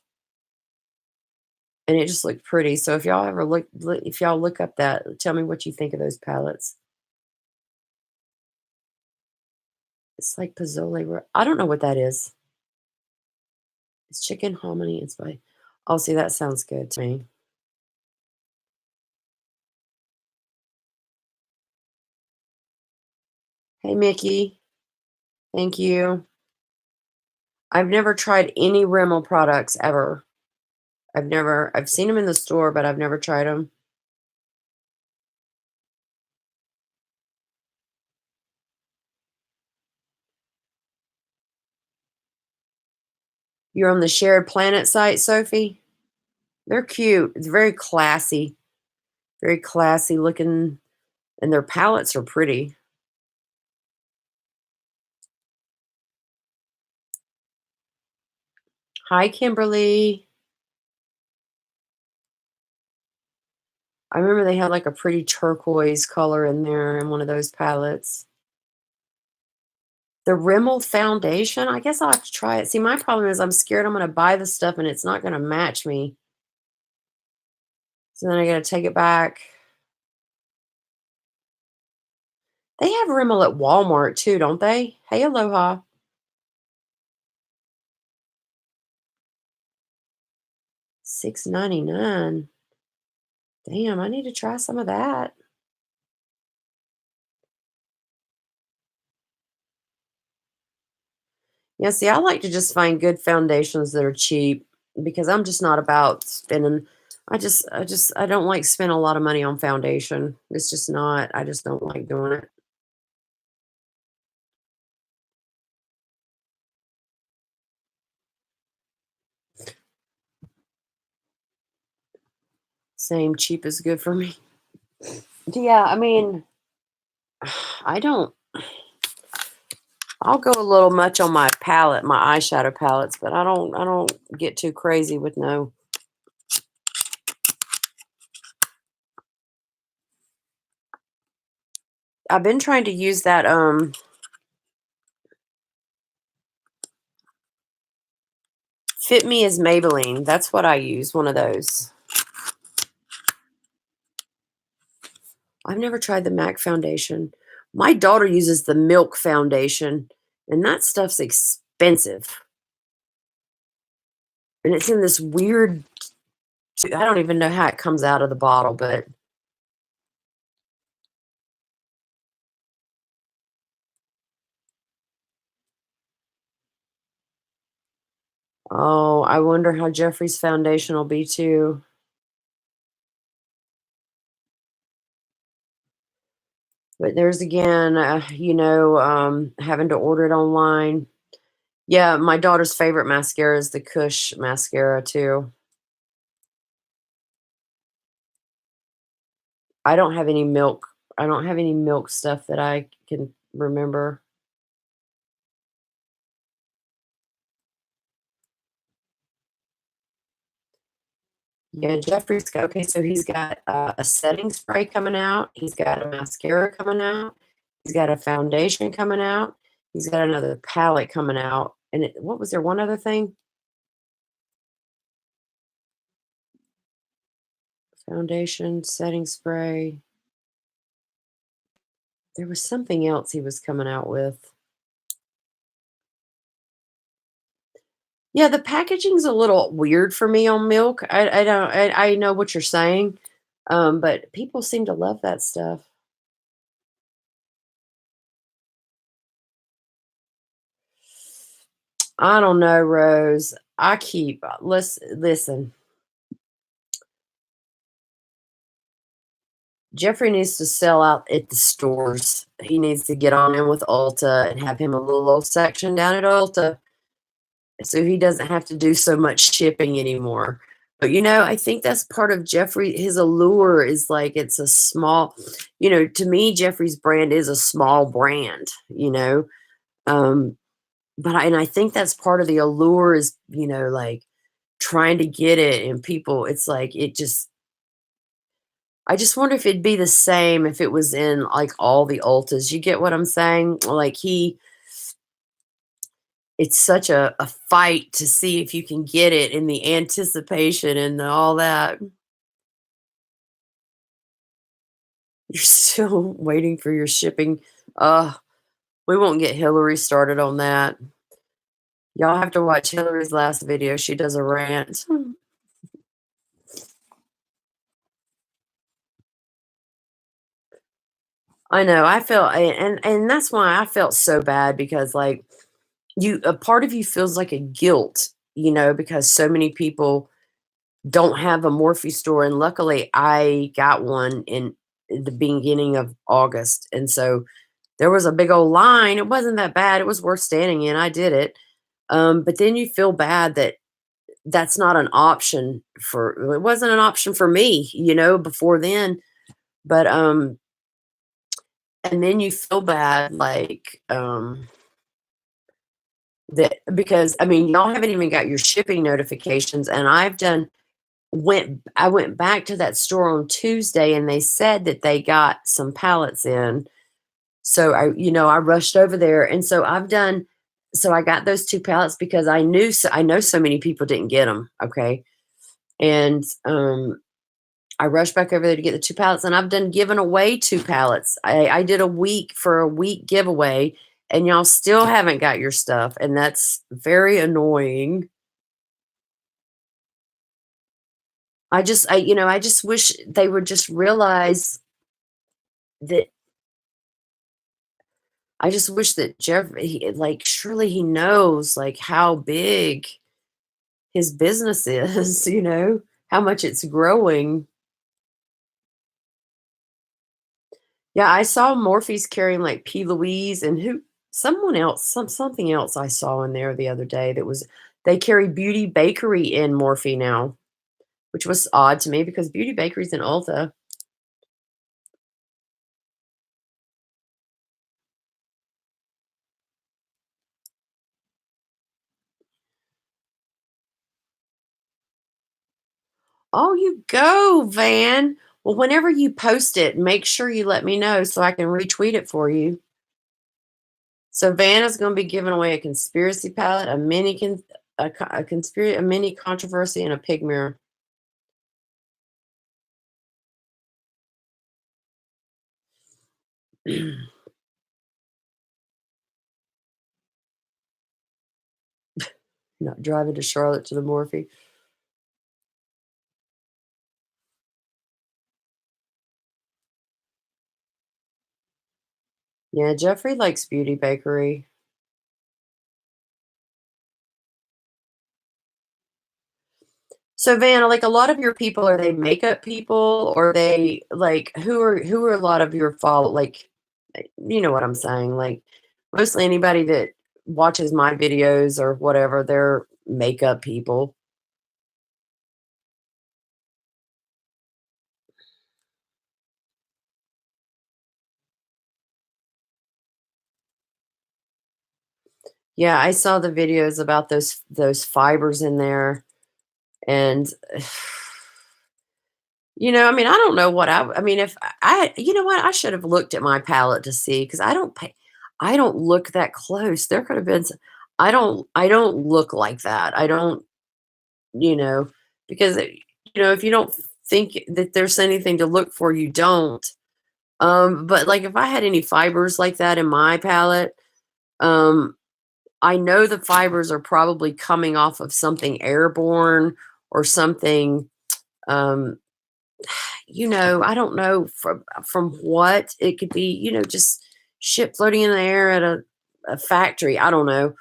and it just looked pretty, so if y'all ever if y'all look up that, tell me what you think of those palettes. It's like Pozole I don't know what that is. It's chicken hominy and spice. Oh, see, that sounds good to me. Hey, Mickey. Thank you. I've never tried any Rimmel products ever. I've seen them in the store, but I've never tried them. You're on the Shared Planet site, Sophie? They're cute. It's very classy looking, and their palettes are pretty. Hi, Kimberly. I remember they had like a pretty turquoise color in there in one of those palettes. The Rimmel foundation, I guess I'll have to try it. See, my problem is I'm scared I'm gonna buy the stuff and it's not gonna match me. So then I gotta take it back. They have Rimmel at Walmart too, don't they? Hey, Aloha. 6.99. Damn, I need to try some of that. Yeah, see, I like to just find good foundations that are cheap because I'm just not about spending. I don't like spending a lot of money on foundation. It's just not, I just don't like doing it. Same, cheap is good for me. Yeah, I mean, I don't, I'll go a little much on my palette, my eyeshadow palettes, but I don't get too crazy with no. I've been trying to use that, Fit Me as Maybelline. That's what I use, one of those. I've never tried the MAC foundation. My daughter uses the Milk foundation, and that stuff's expensive. And it's in this weird, I don't even know how it comes out of the bottle, but oh, I wonder how Jeffrey's foundation will be too. But there's again, having to order it online. Yeah, my daughter's favorite mascara is the Kush mascara too. I don't have any milk. I don't have any milk stuff that I can remember. Yeah, Jeffrey's got okay, so he's got a setting spray coming out. He's got a mascara coming out. He's got a foundation coming out. He's got another palette coming out. And what was there? One other thing? Foundation, setting spray. There was something else he was coming out with. Yeah, the packaging's a little weird for me on milk. I don't. I know what you're saying, but people seem to love that stuff. I don't know, Rose. I keep listen. Jeffrey needs to sell out at the stores. He needs to get on in with Ulta and have him a little old section down at Ulta so he doesn't have to do so much shipping anymore. But I think that's part of Jeffrey. His allure is like it's a small, to me, Jeffrey's brand is a small brand. Um, and I think that's part of the allure is, like trying to get it and people, it's like it just I just wonder if it'd be the same if it was in, like, all the Ultas. You get what I'm saying? Like, it's such a fight to see if you can get it in the anticipation and all that. You're still waiting for your shipping. We won't get Hillary started on that. Y'all have to watch Hillary's last video. She does a rant. I know. I felt and that's why I felt so bad because like you a part of you feels like a guilt, because so many people don't have a Morphe store and luckily I got one in the beginning of August. And so there was a big old line. It wasn't that bad. It was worth standing in. I did it. But then you feel bad that that's not an option it wasn't an option for me, before then. But and then you feel bad like that because I mean y'all haven't even got your shipping notifications and I went back to that store on Tuesday and they said that they got some pallets in. So I rushed over there and so I got those 2 pallets because I know so many people didn't get them. Okay. And I rushed back over there to get the 2 pallets and I've done given away 2 pallets. I did a week giveaway and y'all still haven't got your stuff. And that's very annoying. I just wish they would just realize that I just wish that like, surely he knows, like, how big his business is, how much it's growing. Yeah, I saw Morphe's carrying, like, P. Louise and someone else, something else I saw in there the other day that was they carry Beauty Bakery in Morphe now, which was odd to me because Beauty Bakery's in Ulta. Oh, you go, Van. Well, whenever you post it, make sure you let me know so I can retweet it for you. So Van is going to be giving away a conspiracy palette, a mini controversy, and a pig mirror. Not driving to Charlotte to the Morphe. Yeah, Jeffrey likes Beauty Bakery. So Van, like a lot of your people, are they makeup people or they like who are a lot of your follow like you know what I'm saying? Like mostly anybody that watches my videos or whatever, they're makeup people. Yeah, I saw the videos about those fibers in there and I mean, I don't know what I mean if you know what, I should have looked at my palette to see cuz I don't look that close. There could have been I don't look like that. I don't, you know, because if you don't think that there's anything to look for, you don't. But like if I had any fibers like that in my palette, um I know the fibers are probably coming off of something airborne or something, um, I don't know from what it could be, just shit floating in the air at a factory. I don't know.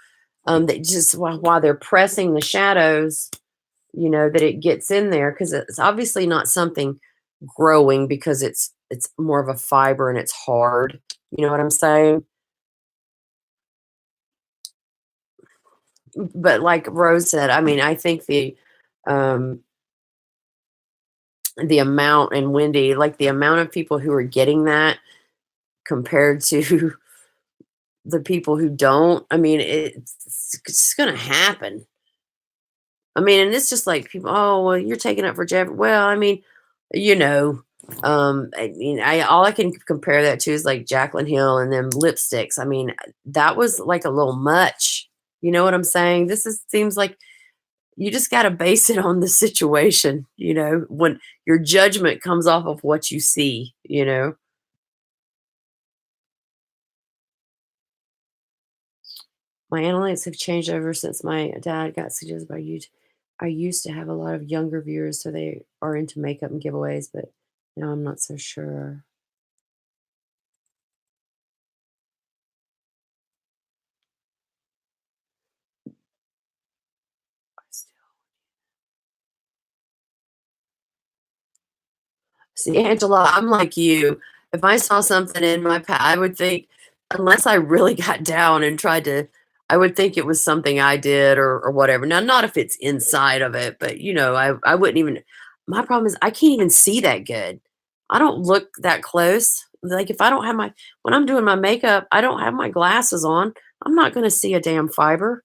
That just while they're pressing the shadows, that it gets in there because it's obviously not something growing because it's more of a fiber and it's hard. You know what I'm saying? But like Rose said, I mean, I think um the amount and Wendy, like the amount of people who are getting that compared to the people who don't, I mean, it's gonna happen. I mean, and it's just like people, oh, well, you're taking up for Jeff. Well, I mean, you know, I mean, I all I can compare that to is like Jaclyn Hill and them lipsticks. I mean, that was like a little much. You know what I'm saying? This is seems like you just gotta base it on the situation, when your judgment comes off of what you see, you know? My analytics have changed ever since my dad got suggested by YouTube. I used to have a lot of younger viewers, so they are into makeup and giveaways, but now I'm not so sure. See, Angela, I'm like you. If I saw something in my I would think, unless I really got down and tried to, I would think it was something I did or whatever. Now, not if it's inside of it, but I wouldn't even. My problem is I can't even see that good. I don't look that close. Like if I don't have my when I'm doing my makeup, I don't have my glasses on. I'm not going to see a damn fiber.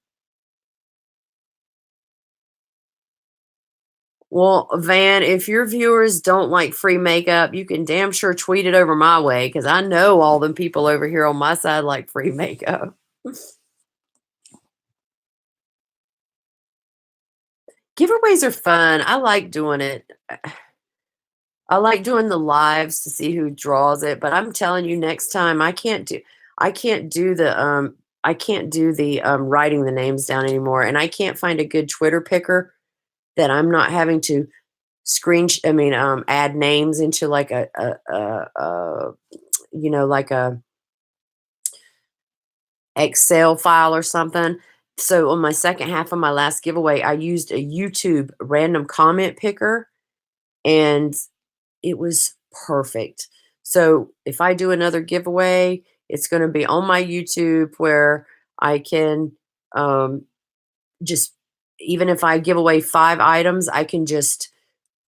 Well, Van, if your viewers don't like free makeup, you can damn sure tweet it over my way because I know all them people over here on my side like free makeup. Giveaways are fun. I like doing it. I like doing the lives to see who draws it, but I'm telling you next time I can't do the writing the names down anymore, and I can't find a good Twitter picker that I'm not having to add names into like like a Excel file or something. So on my second half of my last giveaway, I used a YouTube random comment picker and it was perfect. So if I do another giveaway, it's going to be on my YouTube where I can just, even if I give away 5 items, I can just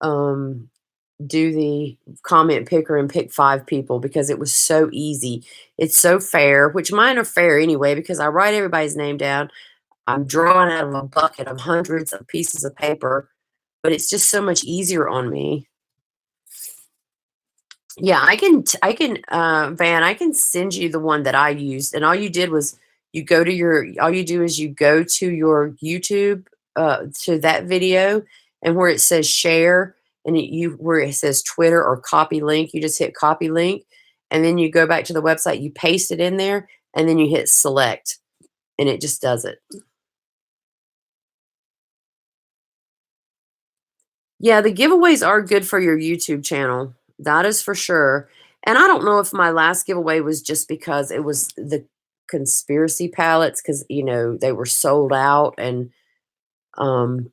um, do the comment picker and pick 5 people because it was so easy. It's so fair, which mine are fair anyway because I write everybody's name down. I'm drawing out of a bucket of hundreds of pieces of paper, but it's just so much easier on me. Yeah, Van, I can send you the one that I used, and all you did was all you do is you go to your YouTube, to that video, and where it says share, and where it says Twitter or copy link, you just hit copy link, and then you go back to the website, you paste it in there, and then you hit select, and it just does it. Yeah, the giveaways are good for your YouTube channel. That is for sure. And I don't know if my last giveaway was just because it was the conspiracy palettes because they were sold out and um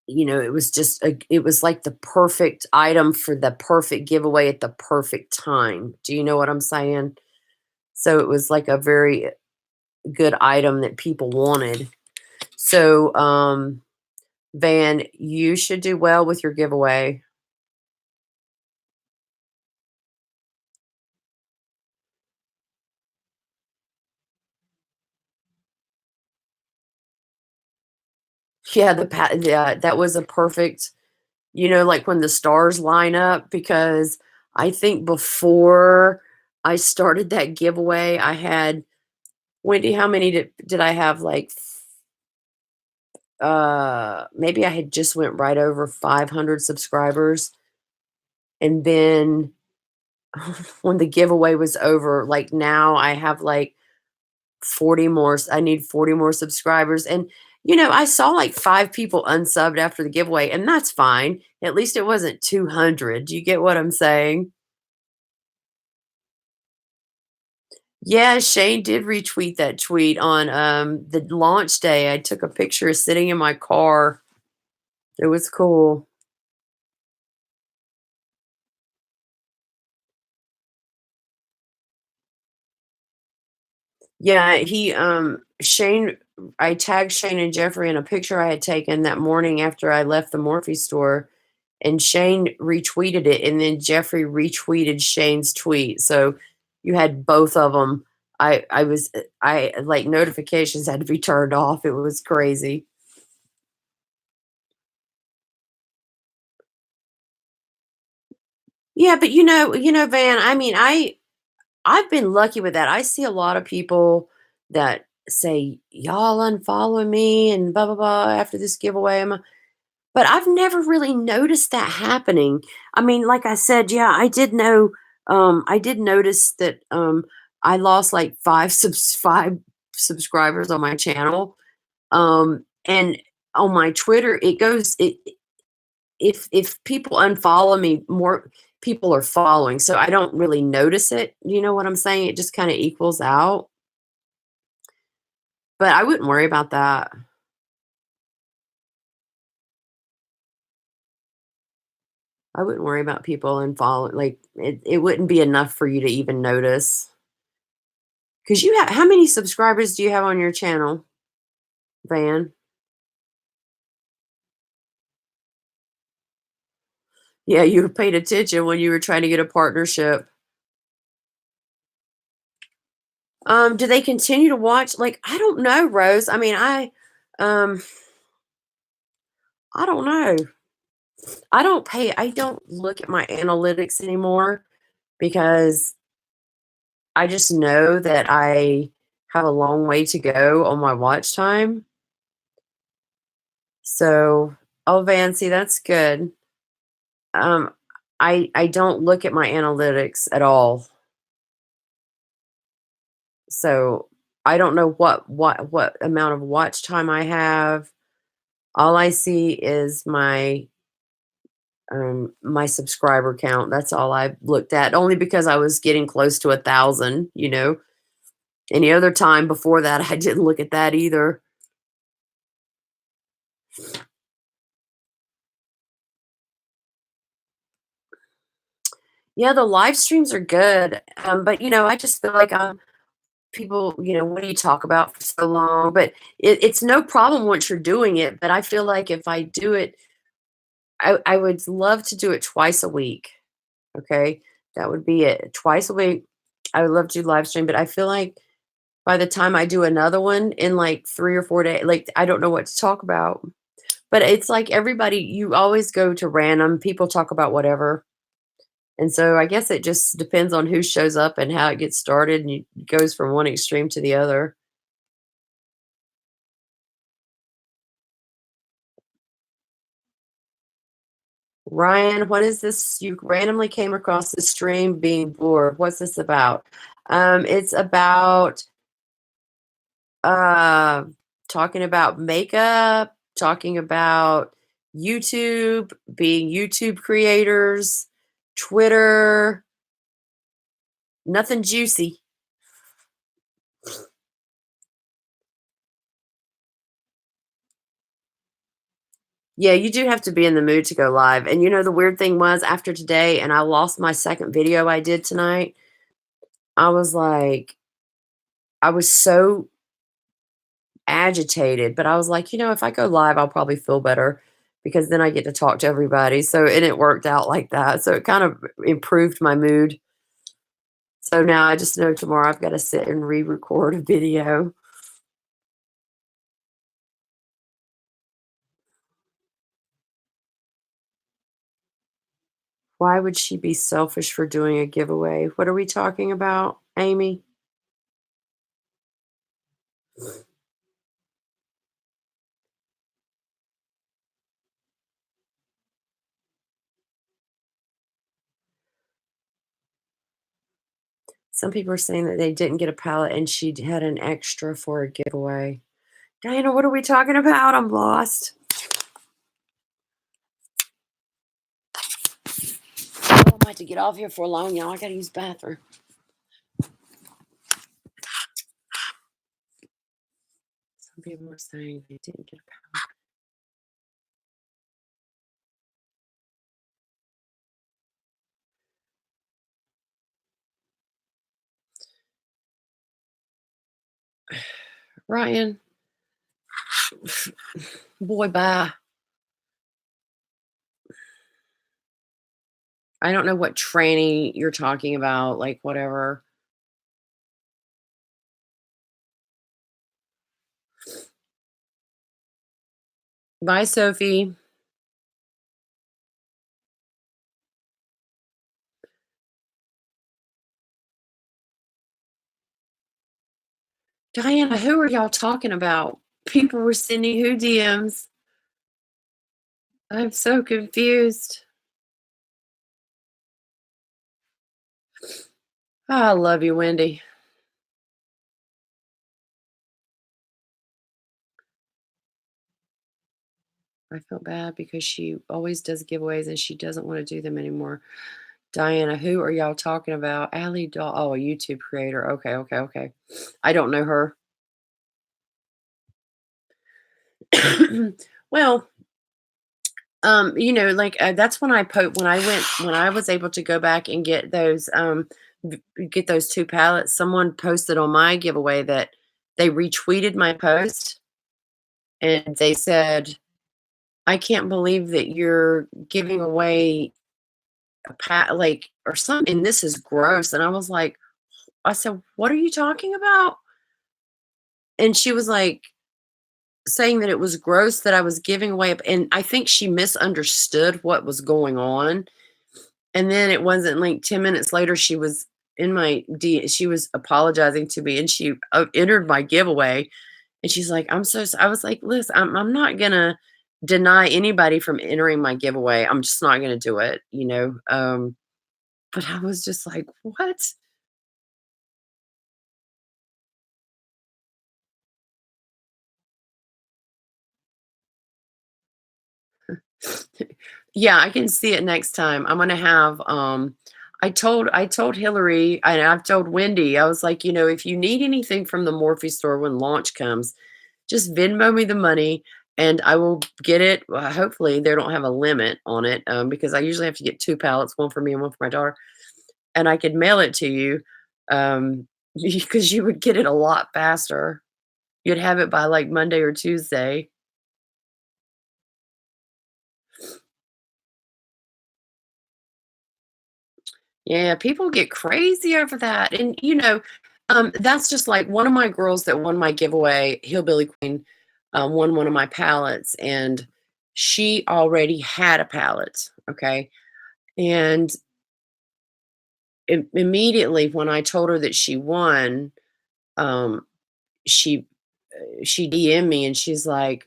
it was it was like the perfect item for the perfect giveaway at the perfect time. Do you know what I'm saying? So it was like a very good item that people wanted. So Van, you should do well with your giveaway. Yeah, yeah, that was a perfect, like when the stars line up, because I think before I started that giveaway, I had Wendy, how many did I have? Like, maybe I had just went right over 500 subscribers, and then when the giveaway was over, like now I have like 40 more. I need 40 more subscribers. And, I saw like 5 people unsubbed after the giveaway, and that's fine. At least it wasn't 200. Do you get what I'm saying? Yeah, Shane did retweet that tweet on the launch day. I took a picture sitting in my car. It was cool. Yeah, Shane I tagged Shane and Jeffrey in a picture I had taken that morning after I left the Morphe store, and Shane retweeted it, and then Jeffrey retweeted Shane's tweet. So you had both of them. I like notifications had to be turned off. It was crazy. Yeah, but Van, I've been lucky with that. I see a lot of people that say, y'all unfollow me and blah, blah, blah after this giveaway. But I've never really noticed that happening. I mean, like I said, yeah, I did notice that I lost like five subscribers on my channel. And on my Twitter, if people unfollow me, more people are following. So I don't really notice it. You know what I'm saying? It just kind of equals out. But I wouldn't worry about that. I wouldn't worry about people unfollow like, it wouldn't be enough for you to even notice. 'Cause you have how many subscribers do you have on your channel, Van? Yeah, you paid attention when you were trying to get a partnership. Do they continue to watch? Like, I don't know, Rose. I mean, um, I don't know. I don't look at my analytics anymore because I just know that I have a long way to go on my watch time. So, oh, Vancy, that's good. Um, I don't look at my analytics at all. So, I don't know what amount of watch time I have. All I see is my subscriber count. That's all I looked at, only because I was getting close to 1,000, you know? Any other time before that, I didn't look at that either. Yeah, the live streams are good, but, I just feel like, people, what do you talk about for so long? But it's no problem once you're doing it, but I feel like if I do it, I would love to do it twice a week. Okay, that would be it. Twice a week, I would love to do live stream, but I feel like by the time I do another one in like 3 or 4 days, like I don't know what to talk about. But it's like everybody, you always go to random people talk about whatever. And so I guess it just depends on who shows up and how it gets started, and it goes from one extreme to the other. Ryan, what is this? You randomly came across the stream being bored. What's this about? It's about uh talking about makeup, talking about YouTube, being YouTube creators, Twitter, nothing juicy. Yeah, you do have to be in the mood to go live. And the weird thing was after today, and I lost my second video I did tonight, I was like, I was so agitated, but I was like, if I go live, I'll probably feel better because then I get to talk to everybody. So, and it worked out like that. So it kind of improved my mood. So now I just know tomorrow I've got to sit and re-record a video. Why would she be selfish for doing a giveaway? What are we talking about, Amy? Some people are saying that they didn't get a pallet and she had an extra for a giveaway. Diana, what are we talking about? I'm lost. Oh, I might have to get off here for long, y'all. I gotta use the bathroom. Some people were saying they didn't get a pallet. Ryan, boy, bye. I don't know what tranny you're talking about, like whatever. Bye, Sophie. Diana, who are y'all talking about? People were sending who DMs? I'm so confused. Oh, I love you, Wendy. I feel bad because she always does giveaways and she doesn't want to do them anymore. Diana, who are y'all talking about? Allie Doll. Oh, a YouTube creator. Okay, okay, okay. I don't know her. Well, like that's when when I was able to go back and get those get those two pallets. Someone posted on my giveaway that they retweeted my post and they said, "I can't believe that you're giving away a like or something. This is gross." And I was like, I said, "What are you talking about?" And she was like saying that it was gross that I was giving away, and I think she misunderstood what was going on. And then it wasn't like 10 minutes later, she was in my she was apologizing to me and she entered my giveaway. And she's like, I'm so, I was like, listen, I'm not going to deny anybody from entering my giveaway. I'm just not going to do it, you know? But I was just like, what? Yeah, I can see it next time. I'm gonna have I told Hillary and I've told Wendy, I was like, if you need anything from the Morphe store when launch comes, just Venmo me the money and I will get it. Hopefully they don't have a limit on it, because I usually have to get two pallets, one for me and one for my daughter, and I could mail it to you, because you would get it a lot faster. You'd have it by like Monday or Tuesday. Yeah, people get crazy over that. And that's just like one of my girls that won my giveaway, Hillbilly Queen, won one of my palettes, and she already had a palette. Okay. And immediately when I told her that she won, um, she she DM'd me and she's like,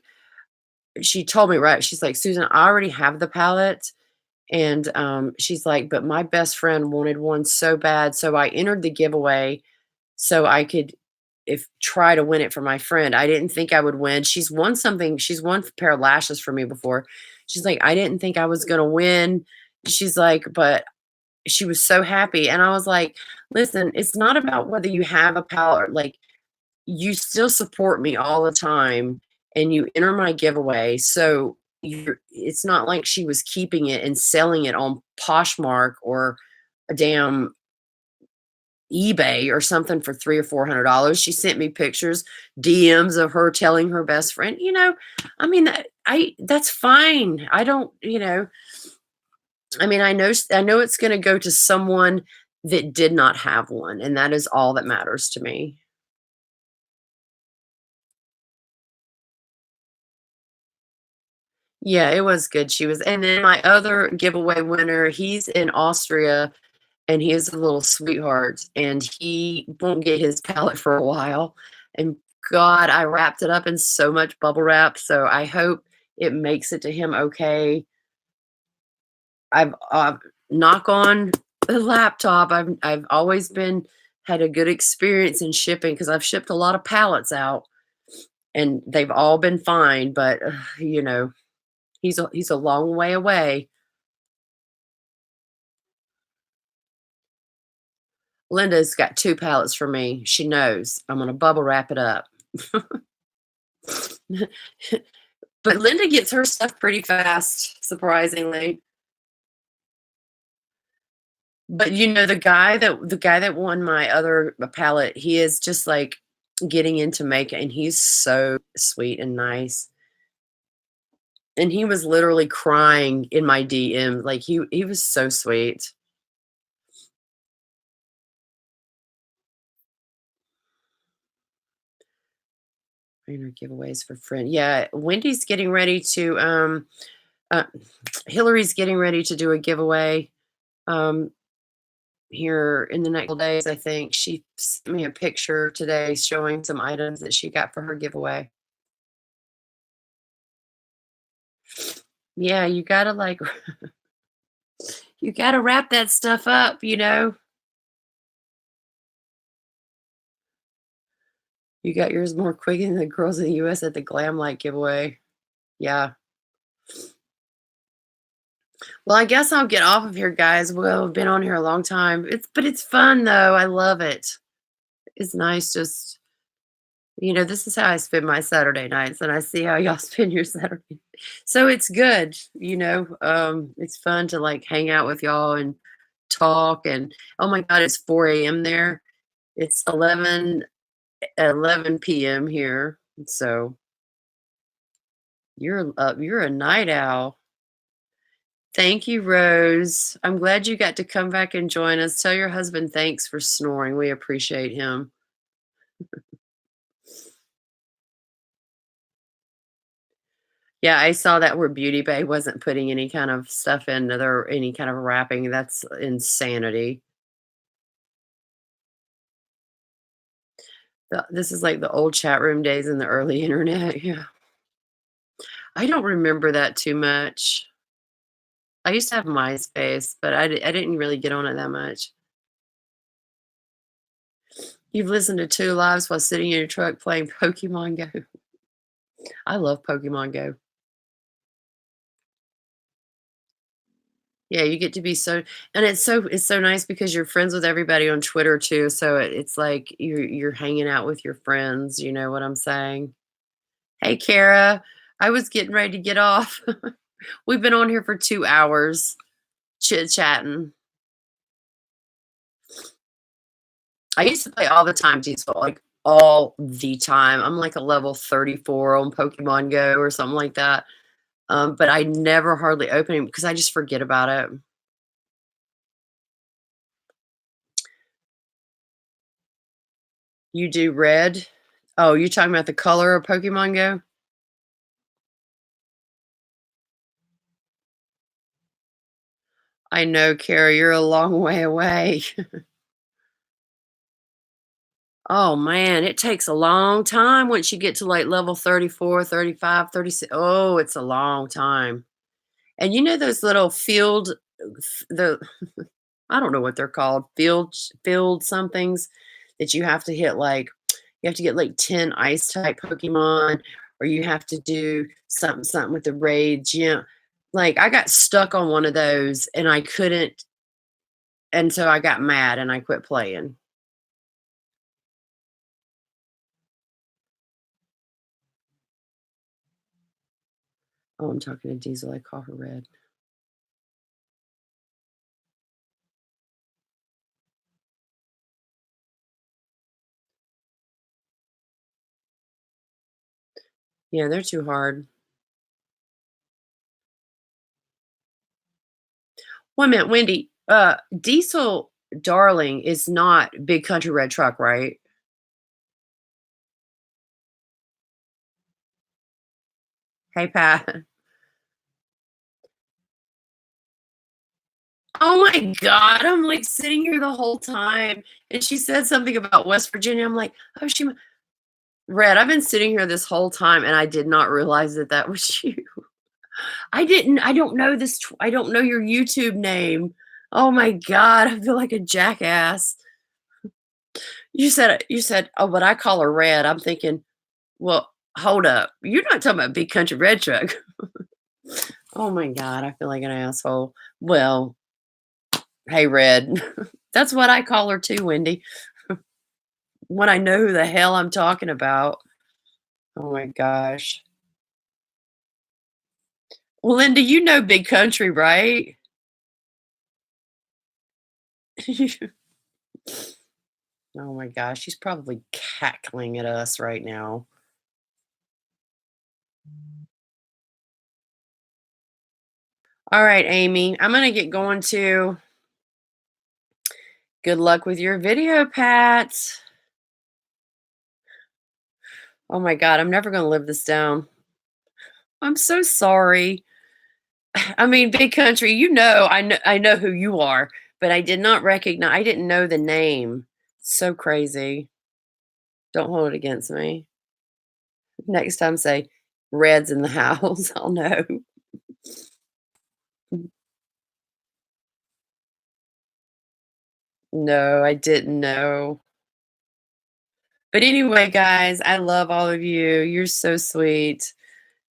she told me, right, she's like, Susan, I already have the palette. And she's like, but my best friend wanted one so bad. So I entered the giveaway so I could if try to win it for my friend. I didn't think I would win. She's won something. She's won a pair of lashes for me before. She's like, I didn't think I was gonna win. She's like, but she was so happy. And I was like, listen, it's not about whether you have a power, like you still support me all the time and you enter my giveaway. So it's not like she was keeping it and selling it on Poshmark or a damn eBay or something for 3 or 400 dollars. She sent me pictures, DMs of her telling her best friend. I mean, that's fine. I don't, I mean, I know it's going to go to someone that did not have one, and that is all that matters to me. Yeah, it was good. She was, and then my other giveaway winner, he's in Austria and he is a little sweetheart and he won't get his palette for a while. And God, I wrapped it up in so much bubble wrap. So I hope it makes it to him okay. I've knock on the laptop. I've always been had a good experience in shipping because I've shipped a lot of pallets out and they've all been fine. But he's a long way away. Linda's got 2 pallets for me. She knows I'm gonna bubble wrap it up. But Linda gets her stuff pretty fast, surprisingly. But, the guy that won my other pallet, he is just, like, getting into makeup, and he's so sweet and nice. And he was literally crying in my DM, like, he was so sweet. Trainer giveaways for friend. Yeah, Wendy's getting ready to, uh Hillary's getting ready to do a giveaway. Um, here in the next couple days, I think. She sent me a picture today showing some items that she got for her giveaway. Yeah, you gotta like you gotta wrap that stuff up. You got yours more quick than the girls in the US at the Glam Light giveaway. Yeah. Well, I guess I'll get off of here, guys. Well, I've been on here a long time. It's fun though. I love it. It's nice just this is how I spend my Saturday nights, and I see how y'all spend your Saturday. So it's good. It's fun to like hang out with y'all and talk. And oh my God, it's 4 a.m. there. It's 11 p.m. here. So you're up. You're a night owl. Thank you, Rose. I'm glad you got to come back and join us. Tell your husband thanks for snoring. We appreciate him. Yeah, I saw that where Beauty Bay wasn't putting any kind of stuff in there, any kind of wrapping. That's insanity. This is like the old chat room days in the early internet. Yeah. I don't remember that too much. I used to have MySpace, but I didn't really get on it that much. You've listened to two lives while sitting in your truck playing Pokemon Go. I love Pokemon Go. Yeah, you get to be and it's so nice because you're friends with everybody on Twitter too. So it's like you're hanging out with your friends. You know what I'm saying? Hey, Kara, I was getting ready to get off. We've been on here for 2 hours chit chatting. I used to play all the time, Diesel, like all the time. I'm like a level 34 on Pokemon Go or something like that. But I never hardly open it because I just forget about it. You do red? Oh, you're talking about the color of Pokemon Go? I know, Kara, you're a long way away. Oh man, it takes a long time once you get to like level 34, 35, 36. Oh, it's a long time. And you know those little the I don't know what they're called, field somethings that you have to hit like you have to get like 10 ice type Pokemon, or you have to do something with the raids. Like I got stuck on one of those and I couldn't, and so I got mad and I quit playing. Oh, I'm talking to Diesel. I call her Red. Yeah, they're too hard. One minute, Wendy. Diesel Darling is not Big Country Red Truck, right? Hey, Pat. Oh my God. I'm like sitting here the whole time. And she said something about West Virginia. I'm like, oh, Red, I've been sitting here this whole time and I did not realize that that was you. I don't know I don't know your YouTube name. Oh my God. I feel like a jackass. You said, oh, but I call her Red. I'm thinking, well, hold up. You're not talking about Big Country Red Truck. Oh my God. I feel like an asshole. Well, hey, Red. That's what I call her too, Wendy. When I know who the hell I'm talking about. Oh my gosh. Well, Linda, you know Big Country, right? Oh my gosh, she's probably cackling at us right now. All right, Amy, I'm going to get going too. Good luck with your video, Pat. Oh my God, I'm never going to live this down. I'm so sorry. I mean, Big Country, I know who you are, but I did not recognize. I didn't know the name. So crazy. Don't hold it against me. Next time say, "Red's in the house." I'll know. No, I didn't know. But anyway, guys, I love all of you. You're so sweet.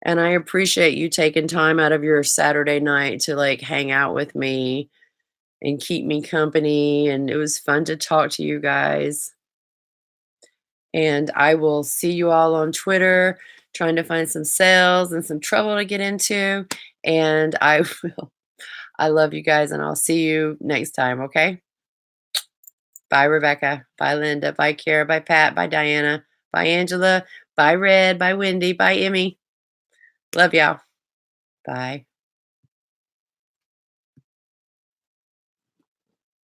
And I appreciate you taking time out of your Saturday night to like hang out with me and keep me company. And it was fun to talk to you guys. And I will see you all on Twitter, trying to find some sales and some trouble to get into. And I will, I love you guys, and I'll see you next time. Okay. Bye, Rebecca. Bye, Linda. Bye, Kara. Bye, Pat. Bye, Diana. Bye, Angela. Bye, Red. Bye, Wendy. Bye, Emmy. Love y'all. Bye.